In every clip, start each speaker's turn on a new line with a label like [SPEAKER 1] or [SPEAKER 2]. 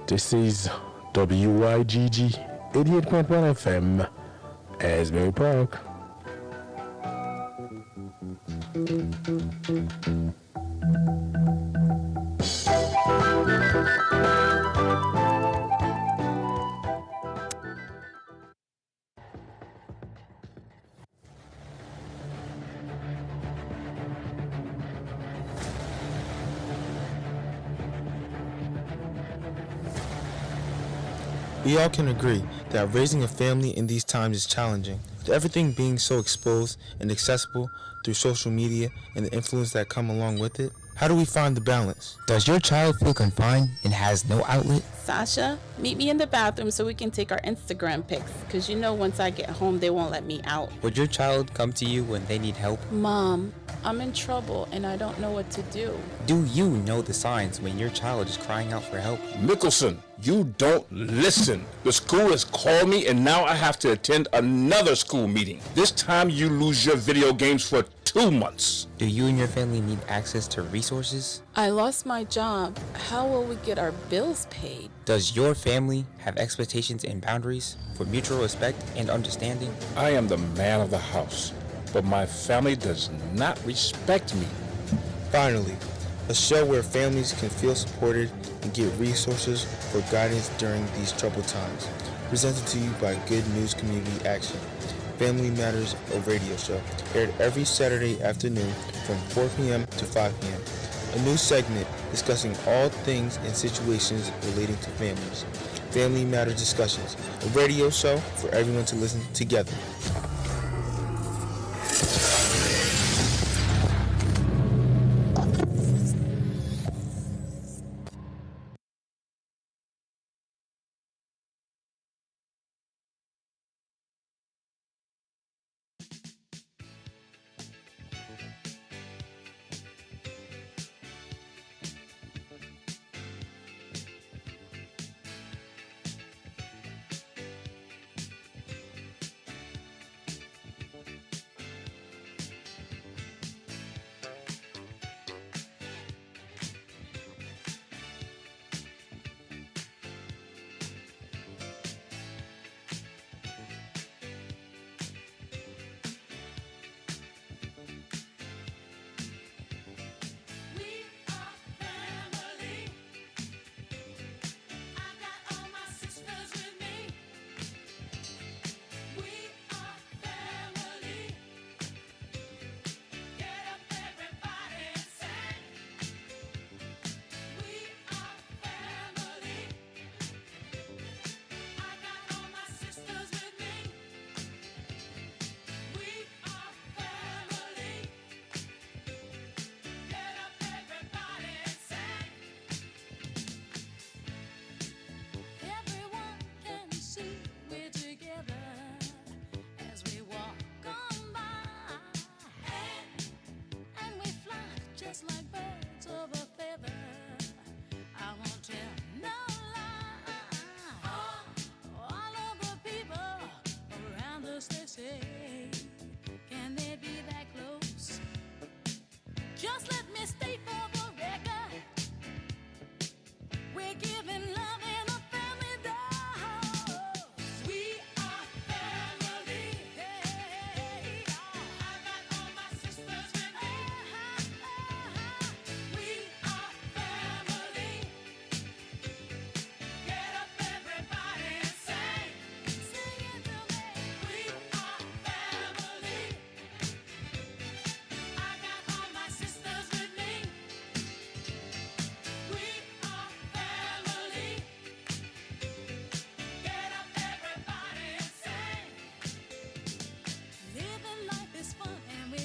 [SPEAKER 1] This is WYGG 88.1 FM, Asbury Park.
[SPEAKER 2] We all can agree that raising a family in these times is challenging, with everything being so exposed and accessible through social media and the influence that come along with it. How do we find the balance?
[SPEAKER 3] Does your child feel confined and has no outlet?
[SPEAKER 4] Sasha, meet me in the bathroom so we can take our Instagram pics, because you know once I get home they won't let me out.
[SPEAKER 3] Would your child come to you when they need help?
[SPEAKER 4] Mom, I'm in trouble and I don't know what to do.
[SPEAKER 3] Do you know the signs when your child is crying out for help?
[SPEAKER 1] Mickelson, you don't listen. The school has called me and now I have to attend another school meeting. This time you lose your video games for 2 months.
[SPEAKER 3] Do you and your family need access to resources?
[SPEAKER 4] I lost my job. How will we get our bills paid?
[SPEAKER 3] Does your family have expectations and boundaries for mutual respect and understanding?
[SPEAKER 1] I am the man of the house, but my family does not respect me.
[SPEAKER 2] Finally, a show where families can feel supported and get resources for guidance during these troubled times. Presented to you by Good News Community Action. Family Matters, a radio show, aired every Saturday afternoon from 4 p.m. to 5 p.m. A new segment discussing all things and situations relating to families. Family Matters Discussions, a radio show for everyone to listen together.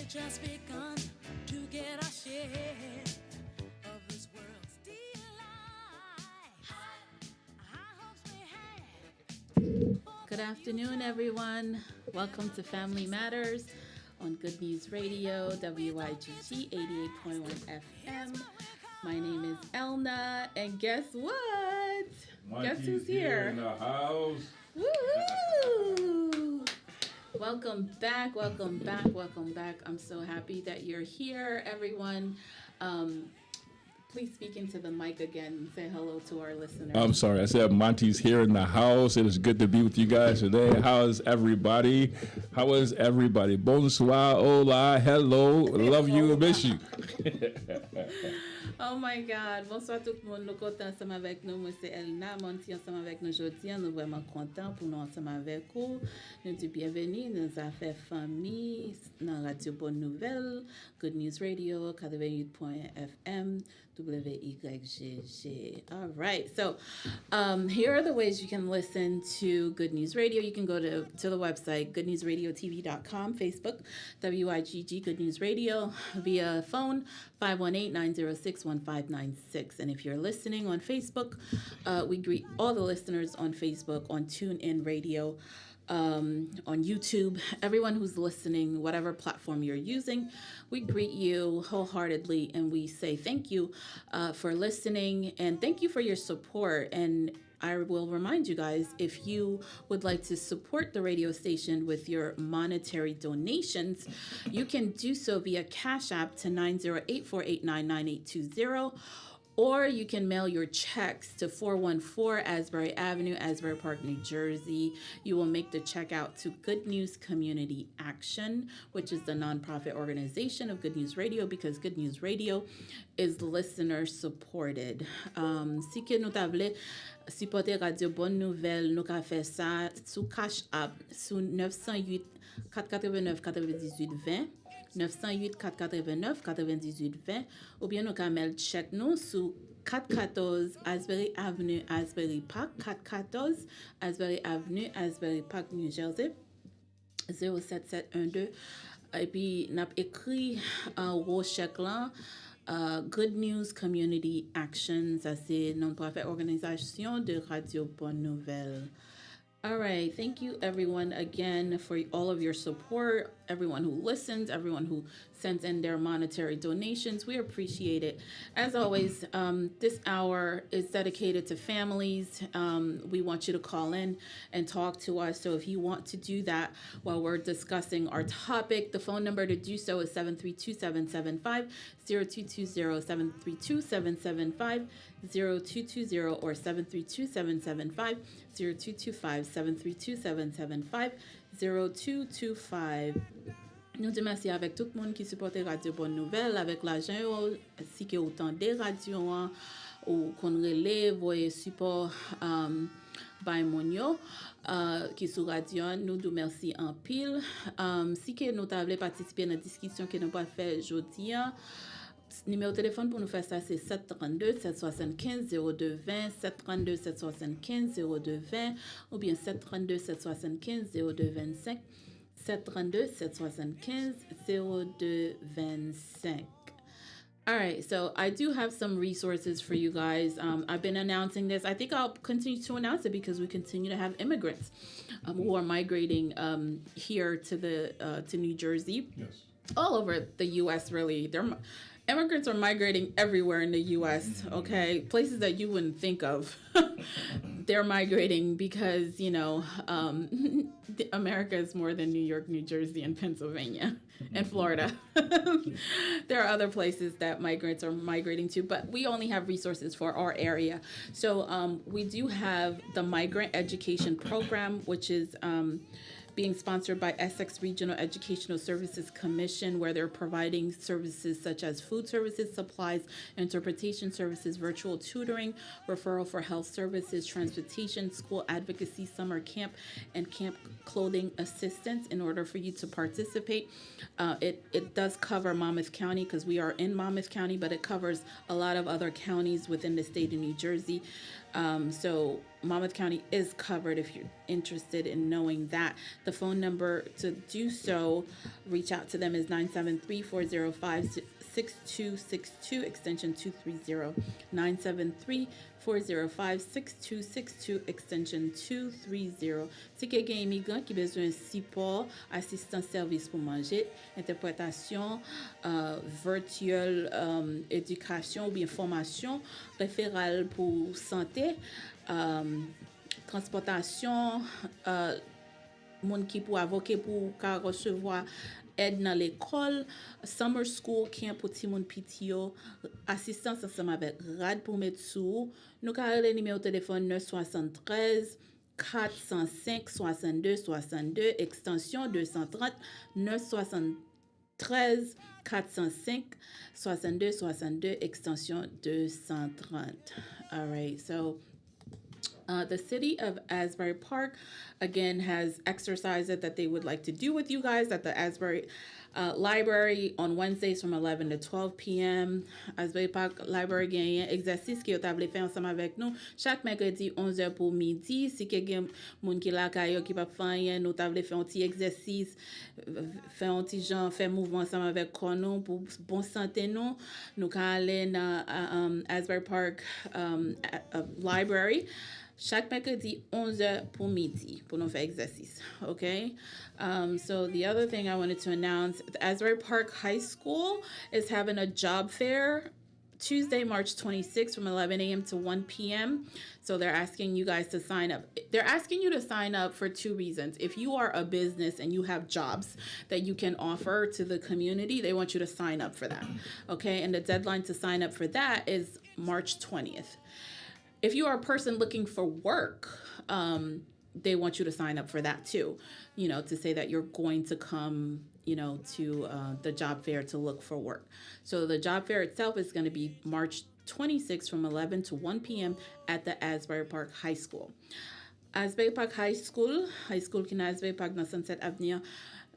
[SPEAKER 5] Just begun to get our share of this world's delight. High hopes we had.
[SPEAKER 4] Good afternoon, everyone. Welcome to Family Matters on Good News Radio, WYGG 88.1 FM. My name is Elna, and guess what? Guess who's here?
[SPEAKER 6] In the house.
[SPEAKER 4] Woo! Welcome back. I'm so happy that you're here, everyone. Please speak into the mic again and say hello to our listeners.
[SPEAKER 1] I'm sorry. I said Monty's here in the house. It is good to be with you guys today. How is everybody? Bonsoir, hola, hello, love you, miss you.
[SPEAKER 4] Oh my God. Bonsoir tout le monde. Nous content ensemble avec nous. Moi, c'est Elna. Monty ensemble avec nous aujourd'hui. Nous vraiment contents pour nous ensemble avec vous. Nous disons bienvenue dans affaires famille, dans Radio Bonne Nouvelle, Good News Radio, 88.fm, WYGG. All right. So here are the ways you can listen to Good News Radio. You can go to the website, goodnewsradiotv.com, Facebook, WYGG Good News Radio, via phone, 518-906-1596. And if you're listening on Facebook, we greet all the listeners on Facebook, on TuneIn Radio, on YouTube, everyone who's listening, whatever platform you're using, we greet you wholeheartedly and we say thank you for listening and thank you for your support. And I will remind you guys, if you would like to support the radio station with your monetary donations, you can do so via Cash App to 908-489-9820. Or you can mail your checks to 414 Asbury Avenue, Asbury Park, New Jersey. You will make the check out to Good News Community Action, which is the nonprofit organization of Good News Radio, because Good News Radio is listener supported. Si que nous t'avons supporter Radio Bonne Nouvelle, nous avons fait ça sous Cash App, sous 908 489 98 20. 908 489 98 20 ou bien nous camel check nous sous 414 Asbury Avenue, Asbury Park, 414 Asbury Avenue, Asbury Park, New Jersey 07712. Et puis n'a écrit au chèque là Good News Community Action, ça c'est non-profit organisation de Radio Bonne Nouvelle. All right. Thank you, everyone, again, for all of your support, everyone who listens, everyone who sends in their monetary donations. We appreciate it. As always, this hour is dedicated to families. We want you to call in and talk to us. So if you want to do that while we're discussing our topic, the phone number to do so is 732-775-0220, 732-775-0220, or 732-775-0225, 732-775-0225. Nous disons merci avec tout le monde qui supporte Radio Bonne Nouvelle, avec l'argent, ainsi que autant des radios, ou qu'on relève, voyez support by Monio, qui sous radio, nous disons merci en pile. Si que nous t'avons participé à la discussion que nous pas fait aujourd'hui, numéro de téléphone pour nous faire ça, c'est 732-775-0220, 732-775-0220, ou bien 732-775-0225, 732-775-0225. All right, so I do have some resources for you guys. I've been announcing this. I think I'll continue to announce it because we continue to have immigrants who are migrating here to New Jersey. Yes. All over the U.S., really. Immigrants are migrating everywhere in the U.S., okay? Places that you wouldn't think of. They're migrating because, America is more than New York, New Jersey, and Pennsylvania, and Florida. There are other places that migrants are migrating to, but we only have resources for our area. So we do have the Migrant Education Program, which is being sponsored by Essex Regional Educational Services Commission, where they're providing services such as food services, supplies, interpretation services, virtual tutoring, referral for health services, transportation, school advocacy, summer camp, and camp clothing assistance. In order for you to participate, it does cover Monmouth County because we are in Monmouth County, but it covers a lot of other counties within the state of New Jersey. So Monmouth County is covered if you're interested in knowing that. The phone number to do so, reach out to them, is 973-405-6262, extension 230. 973-405-6262, extension 230. Si quelqu'un immigrant qui besoin de support, assistance, service pour manger, interprétation, virtuelle, éducation ou bien formation, référale pour santé, transportation, monde qui pour avocat pour recevoir aide dans l'école, summer school camp pour ti moun piti yo, assistance ensemble avec RAD pour mettre sous. Nous ka le numéro téléphone 973 405 62 62 extension 230 973 405 62 62 extension 230. All right, so the city of Asbury Park, again, has exercises that they would like to do with you guys at the Asbury Library on Wednesdays from 11 to 12 p.m. Asbury Park Library gagne exercice qui vous avez fait ensemble avec nous chaque mercredi 11h pour midi. Si quelqu'un moun qui la kayo qui pas faire nous t'avez fait un petit exercice, faire un petit genre, faire mouvement ensemble avec nous pour bon santé nous. Nous ka aller dans Asbury Park Library. Chaque mercredi, 11h pour midi, pour nous faire exercice, okay? So the other thing I wanted to announce, the Asbury Park High School is having a job fair Tuesday, March 26th from 11 a.m. to 1 p.m. So they're asking you guys to sign up. They're asking you to sign up for two reasons. If you are a business and you have jobs that you can offer to the community, they want you to sign up for that, okay? And the deadline to sign up for that is March 20th. If you are a person looking for work, they want you to sign up for that too, you know, to say that you're going to come, you know, to the job fair to look for work. So the job fair itself is going to be March 26th from 11 to 1 p.m. at the Asbury Park High School. Asbury Park High School qui na Asbury Park dans Sunset Avenue,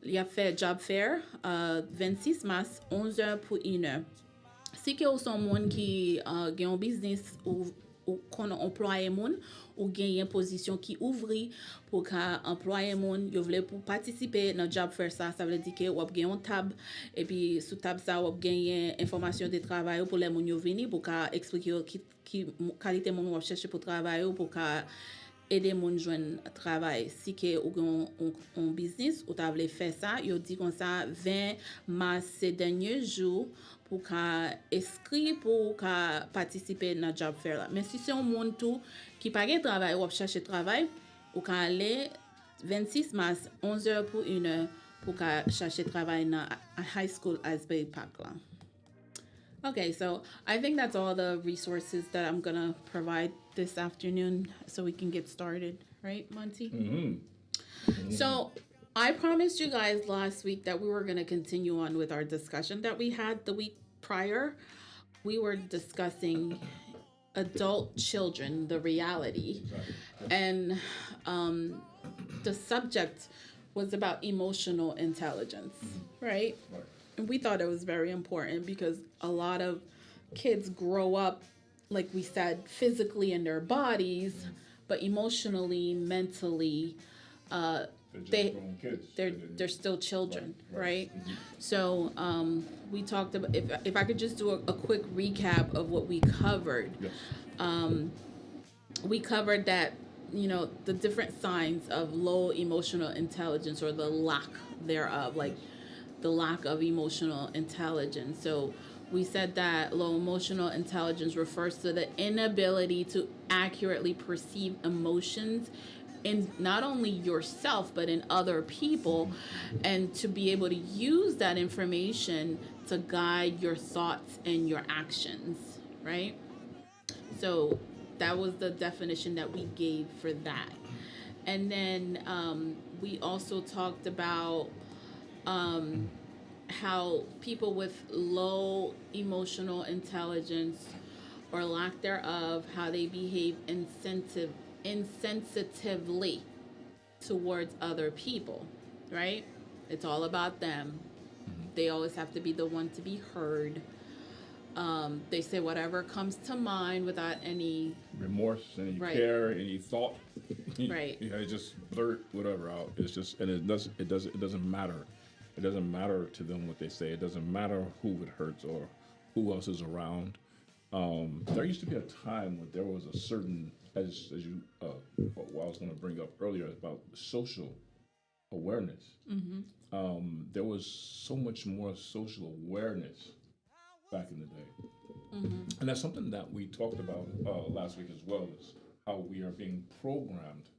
[SPEAKER 4] il a fait job fair 26 mars, 11h pour 1h. Si que vous son monde qui a un business ou qu'on employé moun ou gagne une position qui ouvri pour ka employé moun yo vle pour participer dans job fair ça veut dire que ou gagne un tab et puis sous tab ça ou gagne information de travail pour les moun yo vini pour ka expliquer qui qualité moun ou chercher pour travail ou pour ka aider moun joindre travail si que ou un business ou ta vle faire ça yo dit comme ça 20 mars ces derniers jours pour inscrire pour participer dans job fair là. Mais si c'est un monde tout qui pas de travail ou chercher travail ou aller 26 mars 11h pour 1h pour chercher travail dans high school Asbury Park là. Okay, so I think that's all the resources that I'm going to provide this afternoon so we can get started, right, Monty? So I promised you guys last week that we were going to continue on with our discussion that we had the week prior. We were discussing adult children, the reality. And the subject was about emotional intelligence, right? And we thought it was very important because a lot of kids grow up, like we said, physically in their bodies, but emotionally, mentally, they're still children, right? So we talked about, if I could just do a quick recap of what we covered. We covered that, you know, the different signs of low emotional intelligence or the lack thereof, like the lack of emotional intelligence. So we said that low emotional intelligence refers to the inability to accurately perceive emotions in not only yourself but in other people, and to be able to use that information to guide your thoughts and your actions, right? So that was the definition that we gave for that. And then we also talked about how people with low emotional intelligence or lack thereof, how they behave insensitively towards other people, right? It's all about them. They always have to be the one to be heard. They say whatever comes to mind without any
[SPEAKER 1] remorse, any
[SPEAKER 4] Right.
[SPEAKER 1] care, any thought.
[SPEAKER 4] Right.
[SPEAKER 1] Yeah, it just blurt whatever out. It's just, and it doesn't matter. It doesn't matter to them what they say. It doesn't matter who it hurts or who else is around. There used to be a time when there was a certain, as you, what I was going to bring up earlier about social awareness. There was so much more social awareness back in the day. And that's something that we talked about last week as well, is how we are being programmed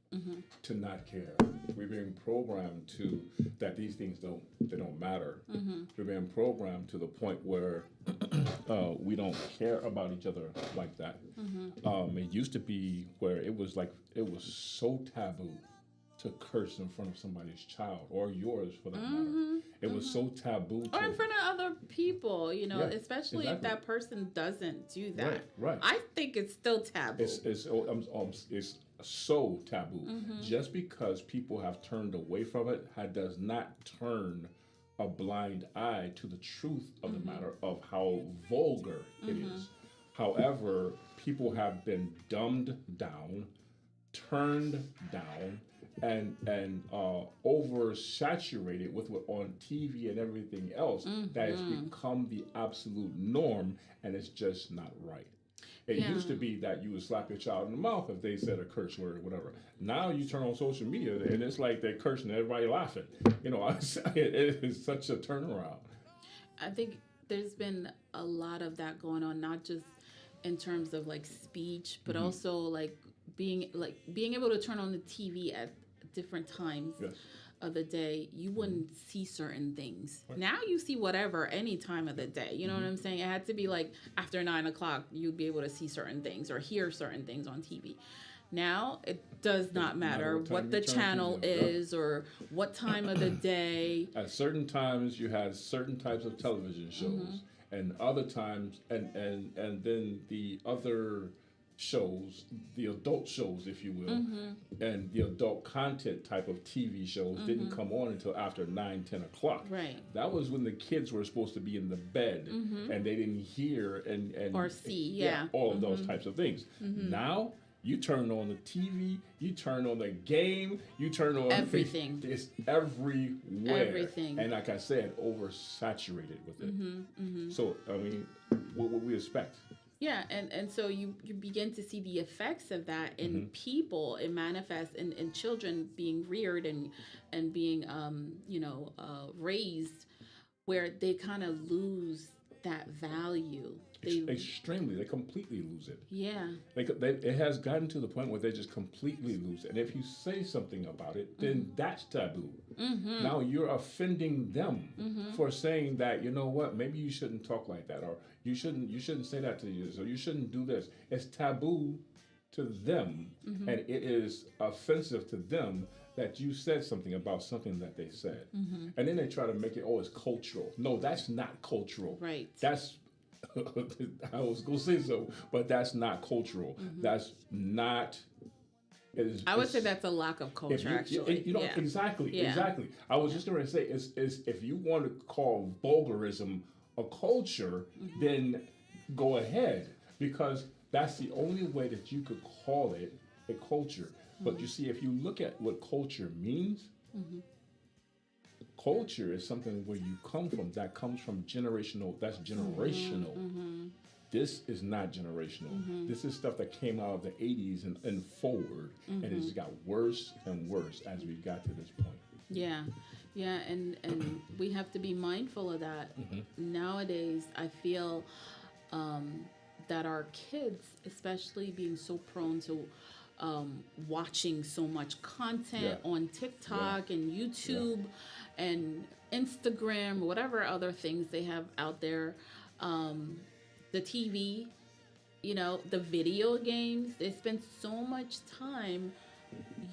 [SPEAKER 1] to not care. We're being programmed to that these things don't matter. We're being programmed to the point where we don't care about each other like that. It used to be where it was so taboo to curse in front of somebody's child or yours for that matter. It was so taboo
[SPEAKER 4] Or
[SPEAKER 1] to
[SPEAKER 4] in front of other people, you know,
[SPEAKER 1] Yeah,
[SPEAKER 4] especially if
[SPEAKER 1] exactly.
[SPEAKER 4] that person doesn't do that.
[SPEAKER 1] Right.
[SPEAKER 4] I think it's still taboo.
[SPEAKER 1] It's so taboo. Just because people have turned away from it does not turn a blind eye to the truth of the matter of how vulgar it is. However, people have been dumbed down, turned down, and oversaturated with what on TV and everything else that has become the absolute norm, and it's just not right. It used to be that you would slap your child in the mouth if they said a curse word or whatever. Now you turn on social media and it's like they're cursing and everybody laughing. You know, it is such a turnaround.
[SPEAKER 4] I think there's been a lot of that going on, not just in terms of like speech, but also like being able to turn on the TV at different times
[SPEAKER 1] Yes.
[SPEAKER 4] of the day. You wouldn't see certain things. Now you see whatever any time of the day. You know what I'm saying? It had to be like after 9 o'clock, you'd be able to see certain things or hear certain things on TV. Now it does not matter
[SPEAKER 1] what time
[SPEAKER 4] what
[SPEAKER 1] you
[SPEAKER 4] the
[SPEAKER 1] turn
[SPEAKER 4] channel
[SPEAKER 1] TV on. Yep.
[SPEAKER 4] is or what time of the day.
[SPEAKER 1] At certain times, you had certain types of television shows, and other times, and then the other shows, the adult shows, if you will, and the adult content type of TV shows didn't come on until after 9, 10 o'clock.
[SPEAKER 4] Right.
[SPEAKER 1] That was when the kids were supposed to be in the bed and they didn't hear and
[SPEAKER 4] Or see, yeah.
[SPEAKER 1] all of those types of things. Now you turn on the TV, you turn on the game, you turn on
[SPEAKER 4] Everything.
[SPEAKER 1] It's everywhere.
[SPEAKER 4] Everything.
[SPEAKER 1] And like I said, oversaturated with it. So I mean, what would we expect?
[SPEAKER 4] Yeah, and so you begin to see the effects of that in people. It manifests in children being reared and being raised, where they kind of lose that value.
[SPEAKER 1] Extremely, they completely lose it.
[SPEAKER 4] Yeah,
[SPEAKER 1] It has gotten to the point where they just completely lose it. And if you say something about it, then that's taboo. Now you're offending them for saying that, you know what, maybe you shouldn't talk like that, or you shouldn't say that to you, or you shouldn't do this. It's taboo to them, and it is offensive to them that you said something about something that they said. And then they try to make it, oh, it's cultural. No, that's not cultural.
[SPEAKER 4] Right.
[SPEAKER 1] That's I was gonna say so, but that's not cultural. That's not.
[SPEAKER 4] I would say that's a lack of culture, actually. Yeah.
[SPEAKER 1] Exactly,
[SPEAKER 4] Yeah.
[SPEAKER 1] exactly. I was just going to say, is if you want to call vulgarism a culture, then go ahead, because that's the only way that you could call it a culture. But you see, if you look at what culture means, culture is something where you come from, that comes from generational, that's generational. This is not generational. This is stuff that came out of the 80s and forward, and it's got worse and worse as we got to this point.
[SPEAKER 4] Yeah, and we have to be mindful of that. Nowadays, I feel that our kids, especially being so prone to watching so much content on TikTok and YouTube and Instagram, whatever other things they have out there, the TV, the video games. They spend so much time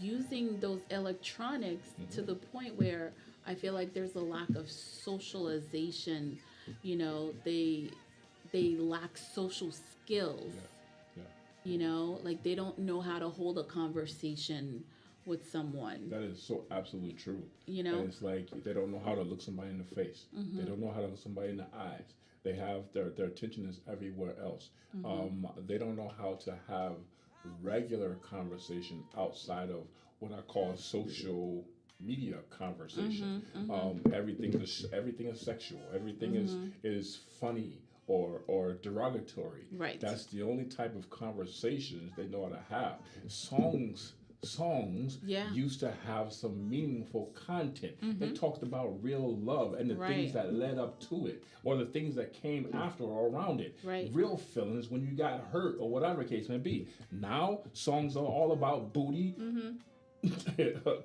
[SPEAKER 4] using those electronics to the point where I feel like there's a lack of socialization. They lack social skills. Like they don't know how to hold a conversation with someone.
[SPEAKER 1] That is so absolutely true.
[SPEAKER 4] And
[SPEAKER 1] it's like they don't know how to look somebody in the face. They don't know how to look somebody in the eyes. They have their attention is everywhere else. They don't know how to have regular conversation outside of what I call social media conversation. Everything is sexual. Everything is funny or derogatory.
[SPEAKER 4] Right.
[SPEAKER 1] That's the only type of conversations they know how to have. Songs used to have some meaningful content. They talked about real love and the things that led up to it, or the things that came after or around it.
[SPEAKER 4] Right.
[SPEAKER 1] Real feelings when you got hurt or whatever the case may be. Now songs are all about booty,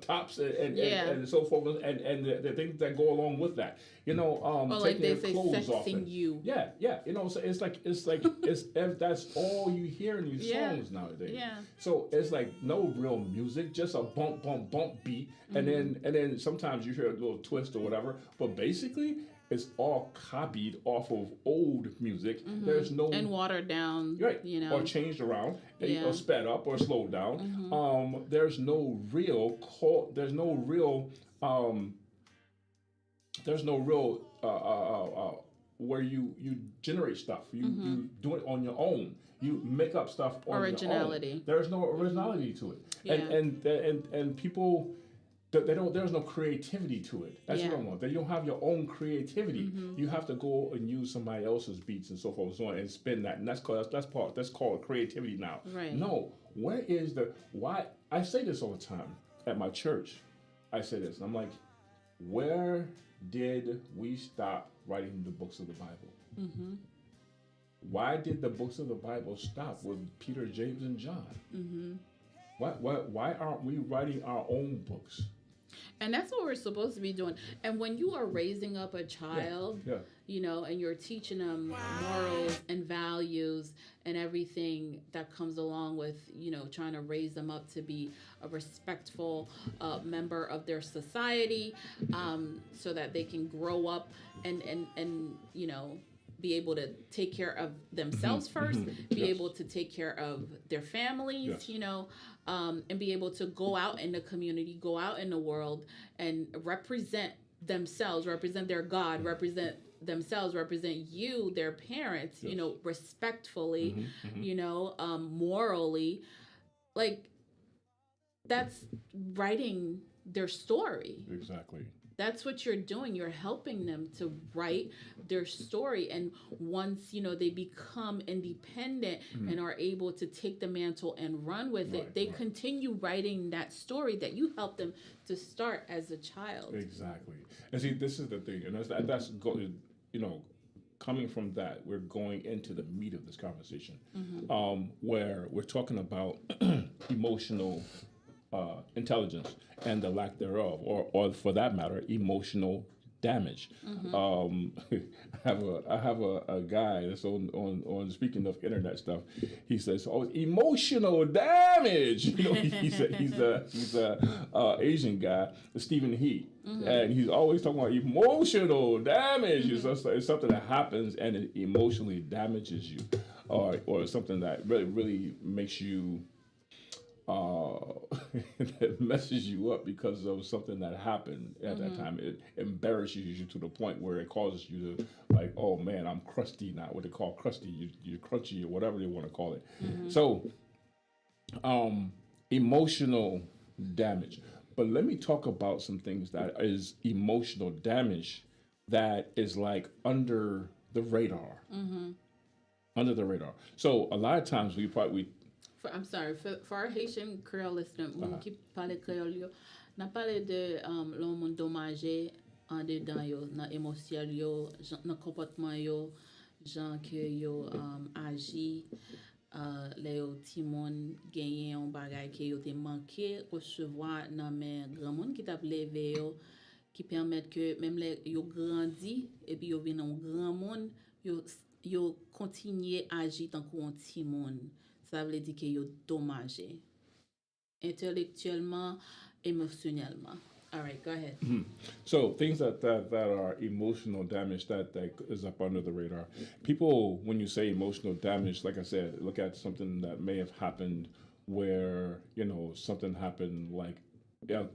[SPEAKER 1] tops and,
[SPEAKER 4] Yeah.
[SPEAKER 1] and so forth, and the things that go along with that.
[SPEAKER 4] Or like
[SPEAKER 1] taking
[SPEAKER 4] they
[SPEAKER 1] their
[SPEAKER 4] say,
[SPEAKER 1] clothes off.
[SPEAKER 4] sexing you.
[SPEAKER 1] Yeah, yeah. So it's like it's if that's all you hear in these
[SPEAKER 4] Yeah.
[SPEAKER 1] songs nowadays.
[SPEAKER 4] Yeah.
[SPEAKER 1] So it's like no real music, just a bump, bump, bump beat, and then sometimes you hear a little twist or whatever. But basically, it's all copied off of old music. There's no
[SPEAKER 4] And watered down,
[SPEAKER 1] right,
[SPEAKER 4] you
[SPEAKER 1] or
[SPEAKER 4] know.
[SPEAKER 1] changed around,
[SPEAKER 4] Yeah.
[SPEAKER 1] or sped up or slowed down. There's no real there's no real where you generate stuff. You do it on your own. You make up stuff on
[SPEAKER 4] Originality.
[SPEAKER 1] your own. There's no originality to it,
[SPEAKER 4] Yeah.
[SPEAKER 1] and people. They don't. There's no creativity to it. That's what I
[SPEAKER 4] Yeah.
[SPEAKER 1] want. You don't have your own creativity. You have to go and use somebody else's beats and so forth and so on and spin that. And that's called creativity now.
[SPEAKER 4] Right.
[SPEAKER 1] No, where is the why? I say this all the time at my church. I say this. And I'm like, where did we stop writing the books of the Bible? Why did the books of the Bible stop with Peter, James, and John? Why aren't we writing our own books?
[SPEAKER 4] And that's what we're supposed to be doing. And when you are raising up a child,
[SPEAKER 1] Yeah.
[SPEAKER 4] you know, and you're teaching them morals and values and everything that comes along with, you know, trying to raise them up to be a respectful member of their society, so that they can grow up and you know, be able to take care of themselves first, be
[SPEAKER 1] Yes.
[SPEAKER 4] able to take care of their families,
[SPEAKER 1] Yes.
[SPEAKER 4] you know, and be able to go out in the community, go out in the world and represent themselves, represent their God, represent themselves, represent you, their parents, you know, respectfully, you know, morally. Like, that's writing their story.
[SPEAKER 1] Exactly.
[SPEAKER 4] That's what you're doing. You're helping them to write their story. And once, you know, they become independent and are able to take the mantle and run with it, they continue writing that story that you helped them to start as a child.
[SPEAKER 1] Exactly. And see, this is the thing, and you know, coming from that, we're going into the meat of this conversation, where we're talking about emotional intelligence and the lack thereof, or for that matter, emotional damage. I have a guy that's on speaking of internet stuff. He says, "Oh, emotional damage." You know, he's a Asian guy, Stephen He, and he's always talking about emotional damage. It's something that happens and it emotionally damages you, or something that really makes you. That messes you up because of something that happened at that time. It embarrasses you to the point where it causes you to, like, oh man, I'm crusty now. What they call crusty, you're crunchy or whatever they want to call it. So, emotional damage. But let me talk about some things that is emotional damage that is like under the radar. Under the radar. So a lot of times
[SPEAKER 4] I'm sorry, for our Haitian Creole listener, moun ki pale Creole yo, nan pale de l'on moun domaje an dedan yo, nan emosyal yo, nan kompotman yo, jan ke yo agi, le yo ti moun genyen yon bagay ke yo te manke resevwa nan men gran moun ki tap leve yo, ki permet ke mem le yo grandi, epi yo vin nan gran moun, yo kontinye agi tankou an ti moun. Ça veut dire que yo dommagé intellectuellement, émotionnellement. All right, go ahead.
[SPEAKER 1] So things that are emotional damage that is up under the radar. People, when you say emotional damage, like I said, look at something that may have happened where, you know, something happened like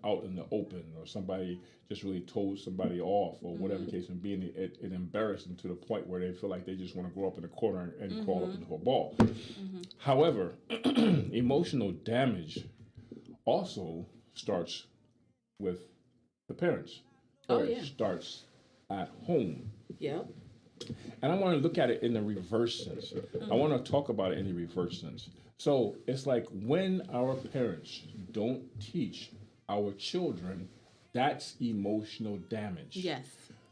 [SPEAKER 1] out in the open, or somebody just really told somebody off, or whatever the case may be, and it embarrassed them to the point where they feel like they just want to grow up in a corner and crawl up into a ball. However, emotional damage also starts with the parents, or it starts at home.
[SPEAKER 4] Yep.
[SPEAKER 1] And I want to look at it in the reverse sense. I want to talk about it in the reverse sense. So it's like when our parents don't teach our children, that's emotional damage.
[SPEAKER 4] Yes.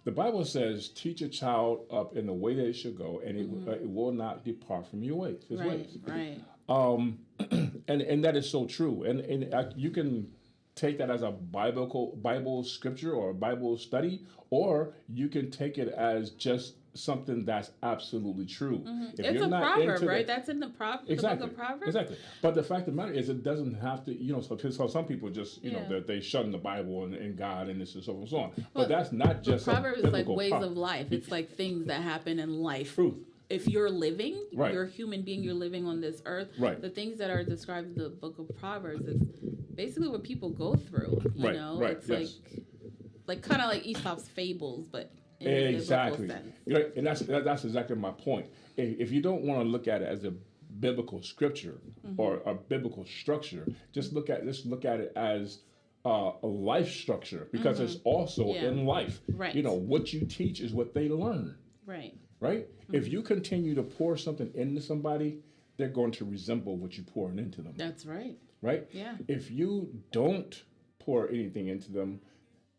[SPEAKER 1] The Bible says, teach a child up in the way that it should go, and it will not depart from your ways. His
[SPEAKER 4] Right.
[SPEAKER 1] ways.
[SPEAKER 4] Right.
[SPEAKER 1] And that is so true. And you can take that as a Bible scripture or a Bible study, or you can take it as just something that's absolutely true. If
[SPEAKER 4] It's
[SPEAKER 1] you're
[SPEAKER 4] a
[SPEAKER 1] not
[SPEAKER 4] proverb,
[SPEAKER 1] into
[SPEAKER 4] right?
[SPEAKER 1] that-
[SPEAKER 4] That's in the
[SPEAKER 1] Exactly.
[SPEAKER 4] the book of Proverbs.
[SPEAKER 1] Exactly. But the fact of the matter is, it doesn't have to, so some people just,
[SPEAKER 4] Yeah.
[SPEAKER 1] they shun the Bible and God and this and so forth and so on.
[SPEAKER 4] Well,
[SPEAKER 1] But that's not just a
[SPEAKER 4] Proverbs is like
[SPEAKER 1] biblical
[SPEAKER 4] ways
[SPEAKER 1] proverb.
[SPEAKER 4] of life. It's like things that happen in life.
[SPEAKER 1] Truth.
[SPEAKER 4] If you're living,
[SPEAKER 1] Right.
[SPEAKER 4] you're a human being, you're living on this earth.
[SPEAKER 1] Right.
[SPEAKER 4] The things that are described in the book of Proverbs is basically what people go through. You
[SPEAKER 1] Right,
[SPEAKER 4] know,
[SPEAKER 1] right,
[SPEAKER 4] it's
[SPEAKER 1] yes.
[SPEAKER 4] like kind of like Aesop's fables, but in
[SPEAKER 1] Exactly.
[SPEAKER 4] a biblical sense.
[SPEAKER 1] Right, and that's exactly my point. If you don't want to look at it as a biblical scripture or a biblical structure, just look at it as a life structure, because it's also
[SPEAKER 4] Yeah.
[SPEAKER 1] in life.
[SPEAKER 4] Right.
[SPEAKER 1] What you teach is what they learn.
[SPEAKER 4] Right.
[SPEAKER 1] Right? If you continue to pour something into somebody, they're going to resemble what you're pouring into them.
[SPEAKER 4] That's right.
[SPEAKER 1] Right?
[SPEAKER 4] Yeah.
[SPEAKER 1] If you don't pour anything into them,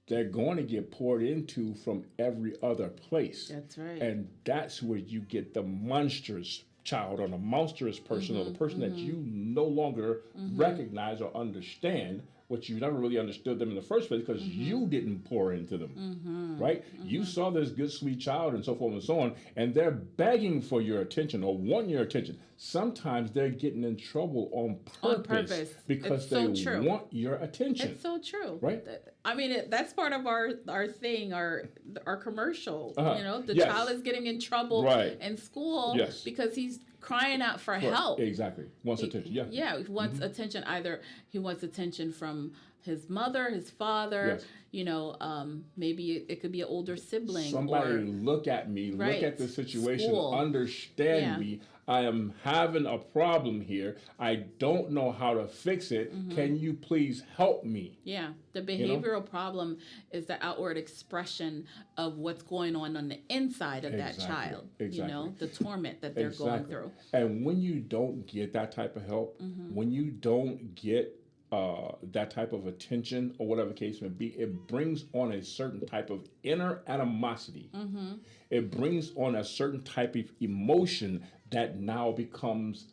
[SPEAKER 1] they're going to get poured into from every other place.
[SPEAKER 4] That's right.
[SPEAKER 1] And that's where you get the monstrous child or the monstrous person or the person that you no longer recognize or understand, which you never really understood them in the first place because you didn't pour into them, right? You saw this good, sweet child and so forth and so on, and they're begging for your attention or want your attention. Sometimes they're getting in trouble on purpose, because
[SPEAKER 4] It's so
[SPEAKER 1] they
[SPEAKER 4] true.
[SPEAKER 1] want your attention.
[SPEAKER 4] It's so true.
[SPEAKER 1] Right?
[SPEAKER 4] I mean, that's part of our thing, our commercial.
[SPEAKER 1] Uh-huh.
[SPEAKER 4] The
[SPEAKER 1] Yes.
[SPEAKER 4] child is getting in trouble
[SPEAKER 1] Right.
[SPEAKER 4] in school
[SPEAKER 1] Yes.
[SPEAKER 4] because he's crying out for help.
[SPEAKER 1] Exactly. Wants attention. Yeah.
[SPEAKER 4] Yeah, he wants attention. Either he wants attention from his mother, his father.
[SPEAKER 1] Yes.
[SPEAKER 4] Maybe it could be an older sibling.
[SPEAKER 1] Somebody
[SPEAKER 4] or,
[SPEAKER 1] look at me,
[SPEAKER 4] Right.
[SPEAKER 1] look at the situation,
[SPEAKER 4] School.
[SPEAKER 1] understand
[SPEAKER 4] Yeah.
[SPEAKER 1] me. I am having a problem here. I don't know how to fix it. Can you please help me?
[SPEAKER 4] Yeah, the
[SPEAKER 1] know?
[SPEAKER 4] behavioral problem is the outward expression of what's going on the inside of that
[SPEAKER 1] Exactly,
[SPEAKER 4] child.
[SPEAKER 1] exactly.
[SPEAKER 4] The torment that they're going through.
[SPEAKER 1] And when you don't get that type of help, when you don't get that type of attention or whatever the case may be, it brings on a certain type of inner animosity. It brings on a certain type of emotion that now becomes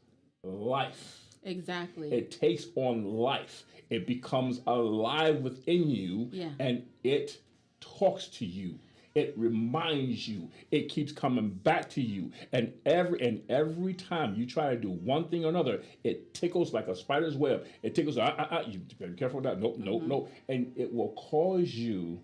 [SPEAKER 1] life.
[SPEAKER 4] Exactly.
[SPEAKER 1] It takes on life. It becomes alive within you,
[SPEAKER 4] Yeah.
[SPEAKER 1] and it talks to you. It reminds you. It keeps coming back to you, and every time you try to do one thing or another, it tickles like a spider's web. It tickles. You better be careful with that. Nope, nope, nope. And it will cause you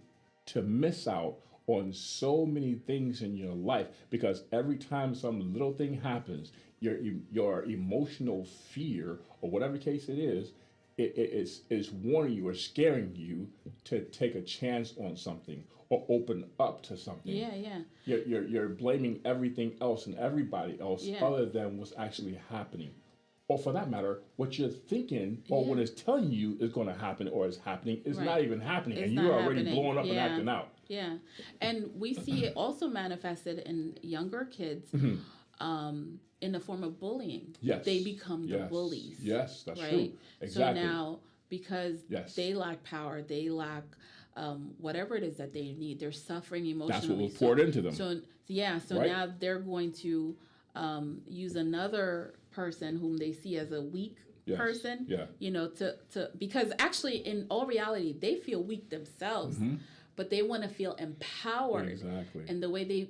[SPEAKER 1] to miss out on so many things in your life, because every time some little thing happens, your emotional fear or whatever case it is warning you or scaring you to take a chance on something or open up to something.
[SPEAKER 4] Yeah.
[SPEAKER 1] You're blaming everything else and everybody else
[SPEAKER 4] Yeah.
[SPEAKER 1] other than what's actually happening. Or for that matter, what you're thinking or
[SPEAKER 4] Yeah.
[SPEAKER 1] what it's telling you is going to happen or is happening is
[SPEAKER 4] Right.
[SPEAKER 1] not even happening.
[SPEAKER 4] It's
[SPEAKER 1] and
[SPEAKER 4] not
[SPEAKER 1] you're already
[SPEAKER 4] happening.
[SPEAKER 1] blowing up and
[SPEAKER 4] Yeah.
[SPEAKER 1] acting out.
[SPEAKER 4] Yeah. And we see it also manifested in younger kids in the form of bullying.
[SPEAKER 1] Yes.
[SPEAKER 4] They become the
[SPEAKER 1] Yes.
[SPEAKER 4] bullies.
[SPEAKER 1] Yes, that's
[SPEAKER 4] right?
[SPEAKER 1] true. Exactly.
[SPEAKER 4] So now, because
[SPEAKER 1] Yes.
[SPEAKER 4] they lack power, they lack whatever it is that they need, they're suffering emotionally.
[SPEAKER 1] That's what was poured into them.
[SPEAKER 4] So
[SPEAKER 1] Right?
[SPEAKER 4] now they're going to use another person whom they see as a weak
[SPEAKER 1] Yes.
[SPEAKER 4] person.
[SPEAKER 1] Yeah.
[SPEAKER 4] To because actually in all reality they feel weak themselves, but they want to feel empowered.
[SPEAKER 1] Exactly.
[SPEAKER 4] And the way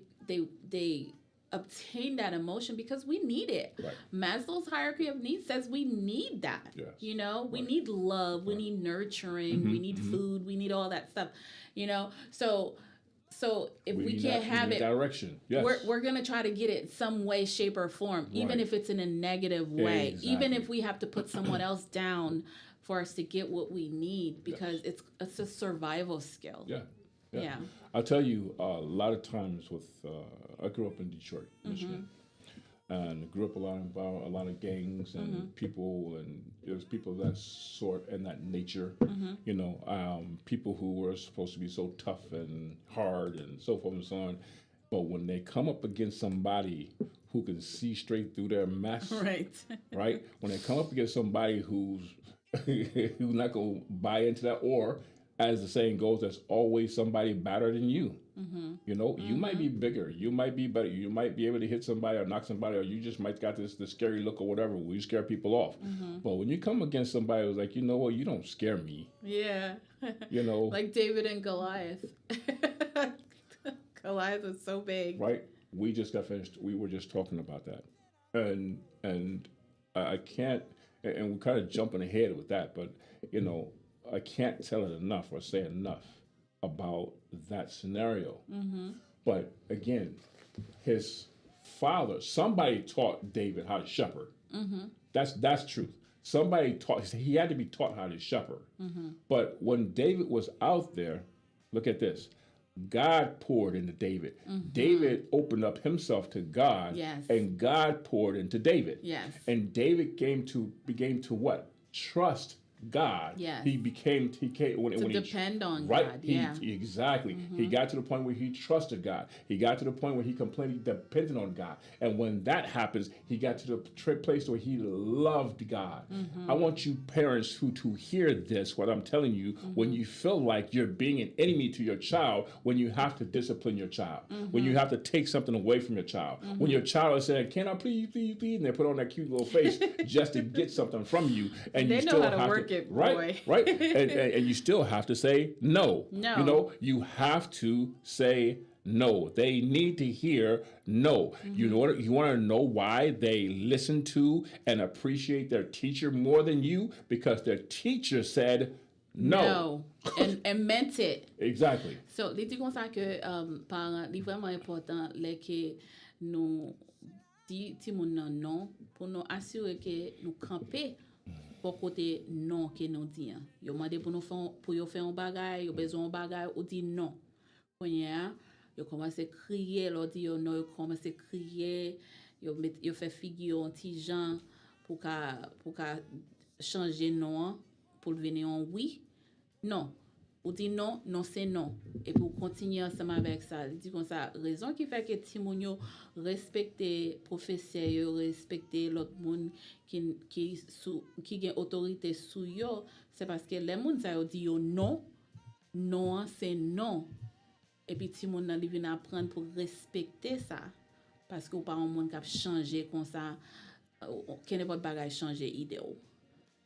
[SPEAKER 4] they obtain that emotion, because we need it.
[SPEAKER 1] Right.
[SPEAKER 4] Maslow's hierarchy of needs says we need that.
[SPEAKER 1] Yes.
[SPEAKER 4] We need love, we need nurturing, we need food, we need all that stuff. So if we
[SPEAKER 1] need
[SPEAKER 4] can't
[SPEAKER 1] that-
[SPEAKER 4] have
[SPEAKER 1] need
[SPEAKER 4] it,
[SPEAKER 1] direction. Yes.
[SPEAKER 4] we're gonna try to get it some way, shape, or form, even
[SPEAKER 1] Right.
[SPEAKER 4] if it's in a negative way, even
[SPEAKER 1] Exactly.
[SPEAKER 4] if we have to put someone else down for us to get what we need, because it's a survival skill.
[SPEAKER 1] Yeah.
[SPEAKER 4] Yeah.
[SPEAKER 1] I'll tell you, a lot of times I grew up in Detroit, Michigan, and grew up a lot of gangs and people, and there's people of that sort and that nature. People who were supposed to be so tough and hard and so forth and so on, but when they come up against somebody who can see straight through their mess,
[SPEAKER 4] Right.
[SPEAKER 1] right? When they come up against somebody who's not gonna buy into that, or as the saying goes, there's always somebody better than you. You know, you might be bigger, you might be better, you might be able to hit somebody or knock somebody, or you just might got this scary look or whatever where you scare people off. But when you come against somebody who's like, you know what, you don't scare me.
[SPEAKER 4] Yeah.
[SPEAKER 1] You know,
[SPEAKER 4] Like David and Goliath. Goliath was so big.
[SPEAKER 1] right? We just got finished. We were just talking about that, and I can't. And we're kind of jumping ahead with that, but you know, I can't tell it enough or say enough about that scenario. But again, his father, somebody taught David how to shepherd. That's truth. Somebody taught. He had to be taught how to shepherd. But when David was out there, look at this. God poured into David. David opened up himself to God,
[SPEAKER 4] Yes.
[SPEAKER 1] and God poured into David.
[SPEAKER 4] Yes.
[SPEAKER 1] And David began to what? Trust God.
[SPEAKER 4] Yes.
[SPEAKER 1] He came when
[SPEAKER 4] To
[SPEAKER 1] he
[SPEAKER 4] depend on
[SPEAKER 1] right.
[SPEAKER 4] God.
[SPEAKER 1] He,
[SPEAKER 4] Yeah.
[SPEAKER 1] Exactly. He got to the point where he trusted God. He got to the point where he completely depended on God. And when that happens, he got to the place where he loved God. I want you parents to hear this, what I'm telling you, when you feel like you're being an enemy to your child, when you have to discipline your child, when you have to take something away from your child, when your child is saying, "Can I please, please, please?" and they put on that cute little face just to get something from you, and
[SPEAKER 4] They
[SPEAKER 1] you
[SPEAKER 4] know
[SPEAKER 1] still
[SPEAKER 4] how to
[SPEAKER 1] have
[SPEAKER 4] work it,
[SPEAKER 1] right,
[SPEAKER 4] boy.
[SPEAKER 1] right, and you still have to say no.
[SPEAKER 4] No.
[SPEAKER 1] You know, you have to say no. They need to hear no. You want to know why they listen to and appreciate their teacher more than you? Because their teacher said no.
[SPEAKER 4] And meant it.
[SPEAKER 1] Exactly.
[SPEAKER 4] So, li di kon sa ke parent, li vreman important le ke nou di ti moun nan non pou nou asure ke nou kampe pour côté non ke nou di an. Yo mande pou nou pou yo fè un bagay, yo bezon un bagay, ou di non. Konye, yo komanse kriye, lo di yo non, yo komanse kriye, yo fè figyo an ti jan pou ka chanje non an, pou veni an oui. Non. Ou di non, non c'est non. Et pour continuer ensemble avec ça, il dit comme ça, raison qui fait que ti moun yo respecte professeur yo, respecte l'autre moun qui gen autorité sou yo, c'est parce que les moun sa yo di yo non, non c'est non. Et puis ti moun nan li vin apprendre pour respecter ça. Parce que ou pas un moun k'ap changer comme ça, kene pot bagay changer idée ou.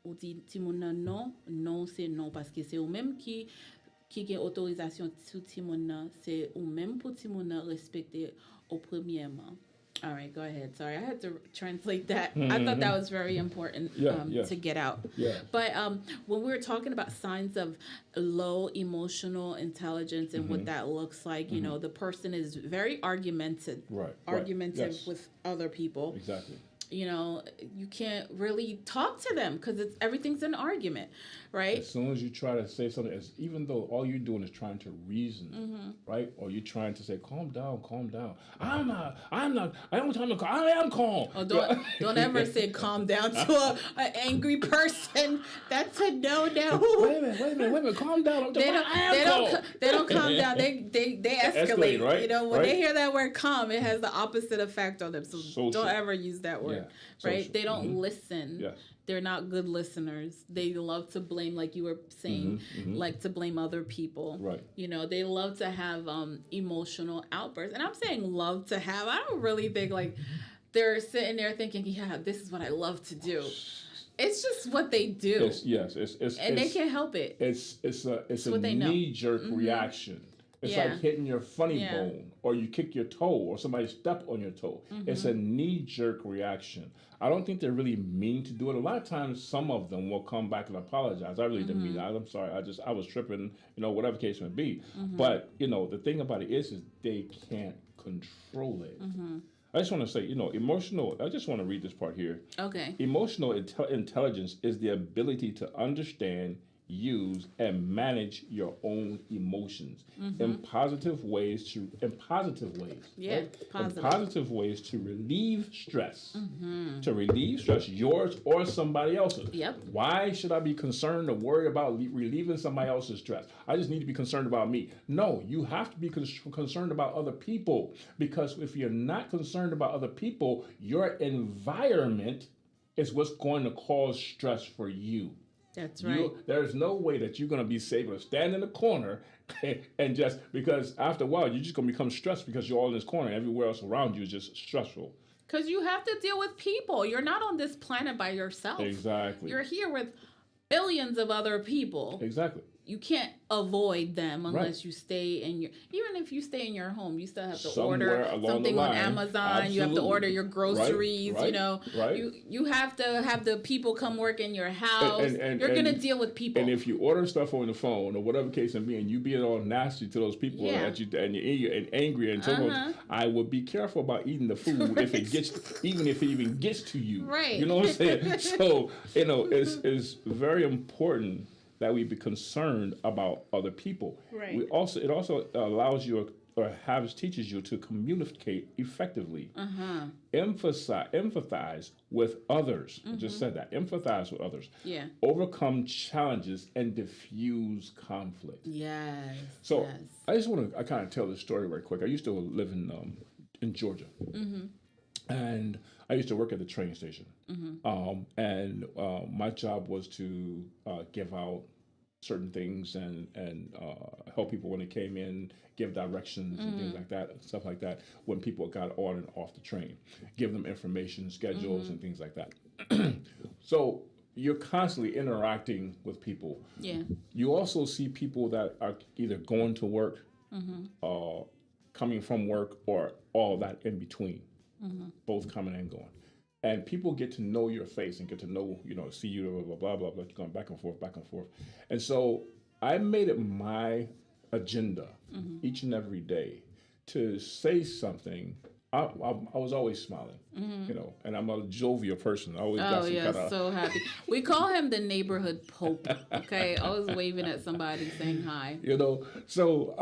[SPEAKER 4] Ou dit ti moun nan non, non c'est non parce que c'est ou même qui gen autorisation sous ti moun nan, c'est ou même pour ti moun nan respecter au premièrement. All right, go ahead. Sorry, I had to translate that. I thought that was very important to get out.
[SPEAKER 1] Yeah.
[SPEAKER 4] But when we were talking about signs of low emotional intelligence and what that looks like, you know, the person is very argumentative
[SPEAKER 1] Yes.
[SPEAKER 4] with other people.
[SPEAKER 1] Exactly.
[SPEAKER 4] You know, you can't really talk to them because everything's an argument, right?
[SPEAKER 1] As soon as you try to say something, even though all you're doing is trying to reason, right? Or you're trying to say, calm down, calm down. I'm not, I don't tell them, I am calm.
[SPEAKER 4] Oh, don't ever say calm down to an angry person. That's a no-no.
[SPEAKER 1] Wait a minute, calm down.
[SPEAKER 4] They don't calm down. They escalate,
[SPEAKER 1] right?
[SPEAKER 4] You know, when
[SPEAKER 1] Right?
[SPEAKER 4] they hear that word calm, it has the opposite effect on them. So
[SPEAKER 1] Social.
[SPEAKER 4] don't ever use that word,
[SPEAKER 1] Yeah,
[SPEAKER 4] right?
[SPEAKER 1] social.
[SPEAKER 4] They don't listen.
[SPEAKER 1] Yes.
[SPEAKER 4] They're not good listeners. They love to blame, like you were saying, like to blame other people.
[SPEAKER 1] Right.
[SPEAKER 4] You know, they love to have emotional outbursts. And I'm saying love to have. I don't really think like they're sitting there thinking, yeah, this is what I love to do. It's just what they do. And they can't help it.
[SPEAKER 1] It's a
[SPEAKER 4] what they know.
[SPEAKER 1] knee-jerk reaction. It's
[SPEAKER 4] Yeah.
[SPEAKER 1] like hitting your funny
[SPEAKER 4] Yeah.
[SPEAKER 1] bone, or you kick your toe, or somebody step on your toe. It's a knee-jerk reaction. I don't think they really mean to do it. A lot of times, some of them will come back and apologize. I really didn't mean that. I'm sorry. I was tripping. You know, whatever case may be. But you know, the thing about it is they can't control it. I just want to say, you know, emotional. I just want to read this part here.
[SPEAKER 4] Okay.
[SPEAKER 1] Emotional intelligence is the ability to understand, use, and manage your own emotions in positive ways
[SPEAKER 4] Yeah, positive.
[SPEAKER 1] in positive ways to relieve stress. To relieve stress, yours or somebody else's.
[SPEAKER 4] Yep.
[SPEAKER 1] Why should I be concerned or worry about relieving somebody else's stress? I just need to be concerned about me. No, you have to be concerned about other people, because if you're not concerned about other people, your environment is what's going to cause stress for you.
[SPEAKER 4] That's right.
[SPEAKER 1] There's no way that you're going to be able to stand in the corner and just, because after a while, you're just going to become stressed because you're all in this corner and everywhere else around you is just stressful.
[SPEAKER 4] Because you have to deal with people. You're not on this planet by yourself.
[SPEAKER 1] Exactly.
[SPEAKER 4] You're here with billions of other people.
[SPEAKER 1] Exactly.
[SPEAKER 4] You can't avoid them unless
[SPEAKER 1] Right.
[SPEAKER 4] you stay in your. Even if you stay in your home, you still have to
[SPEAKER 1] Somewhere
[SPEAKER 4] order
[SPEAKER 1] along the
[SPEAKER 4] something on
[SPEAKER 1] line.
[SPEAKER 4] Amazon. You have to
[SPEAKER 1] Absolutely.
[SPEAKER 4] order your groceries. You
[SPEAKER 1] right,
[SPEAKER 4] know,
[SPEAKER 1] right.
[SPEAKER 4] you have to have the people come work in your house. You're gonna deal with people.
[SPEAKER 1] And if you order stuff on the phone or whatever case it may be, and you being all nasty to those people
[SPEAKER 4] Yeah.
[SPEAKER 1] and you're angry and so forth, I would be careful about eating the food if it gets, even if it even gets to you.
[SPEAKER 4] Right.
[SPEAKER 1] You know what I'm saying? So it's very important that we be concerned about other people.
[SPEAKER 4] Right.
[SPEAKER 1] It also allows you or teaches you to communicate effectively. Empathize with others. I just said that. Empathize with others.
[SPEAKER 4] Yeah.
[SPEAKER 1] Overcome challenges and diffuse conflict.
[SPEAKER 4] Yes.
[SPEAKER 1] So
[SPEAKER 4] yes.
[SPEAKER 1] I just want to kind of tell this story very quick. I used to live in Georgia, and I used to work at the train station. And my job was to give out certain things and help people when they came in, give directions and things like that, stuff like that, when people got on and off the train, give them information, schedules, and things like that. So you're constantly interacting with people.
[SPEAKER 4] Yeah.
[SPEAKER 1] You also see people that are either going to work, coming from work, or all that in between, both coming and going. And people get to know your face and get to know, see you, blah, blah, blah, blah, going back and forth, back and forth. And so I made it my agenda each and every day to say something. I was always smiling, and I'm a jovial person. I always got
[SPEAKER 4] Oh
[SPEAKER 1] some
[SPEAKER 4] yeah,
[SPEAKER 1] kind of,
[SPEAKER 4] so happy. We call him the neighborhood pope. Okay, always waving at somebody, saying hi.
[SPEAKER 1] So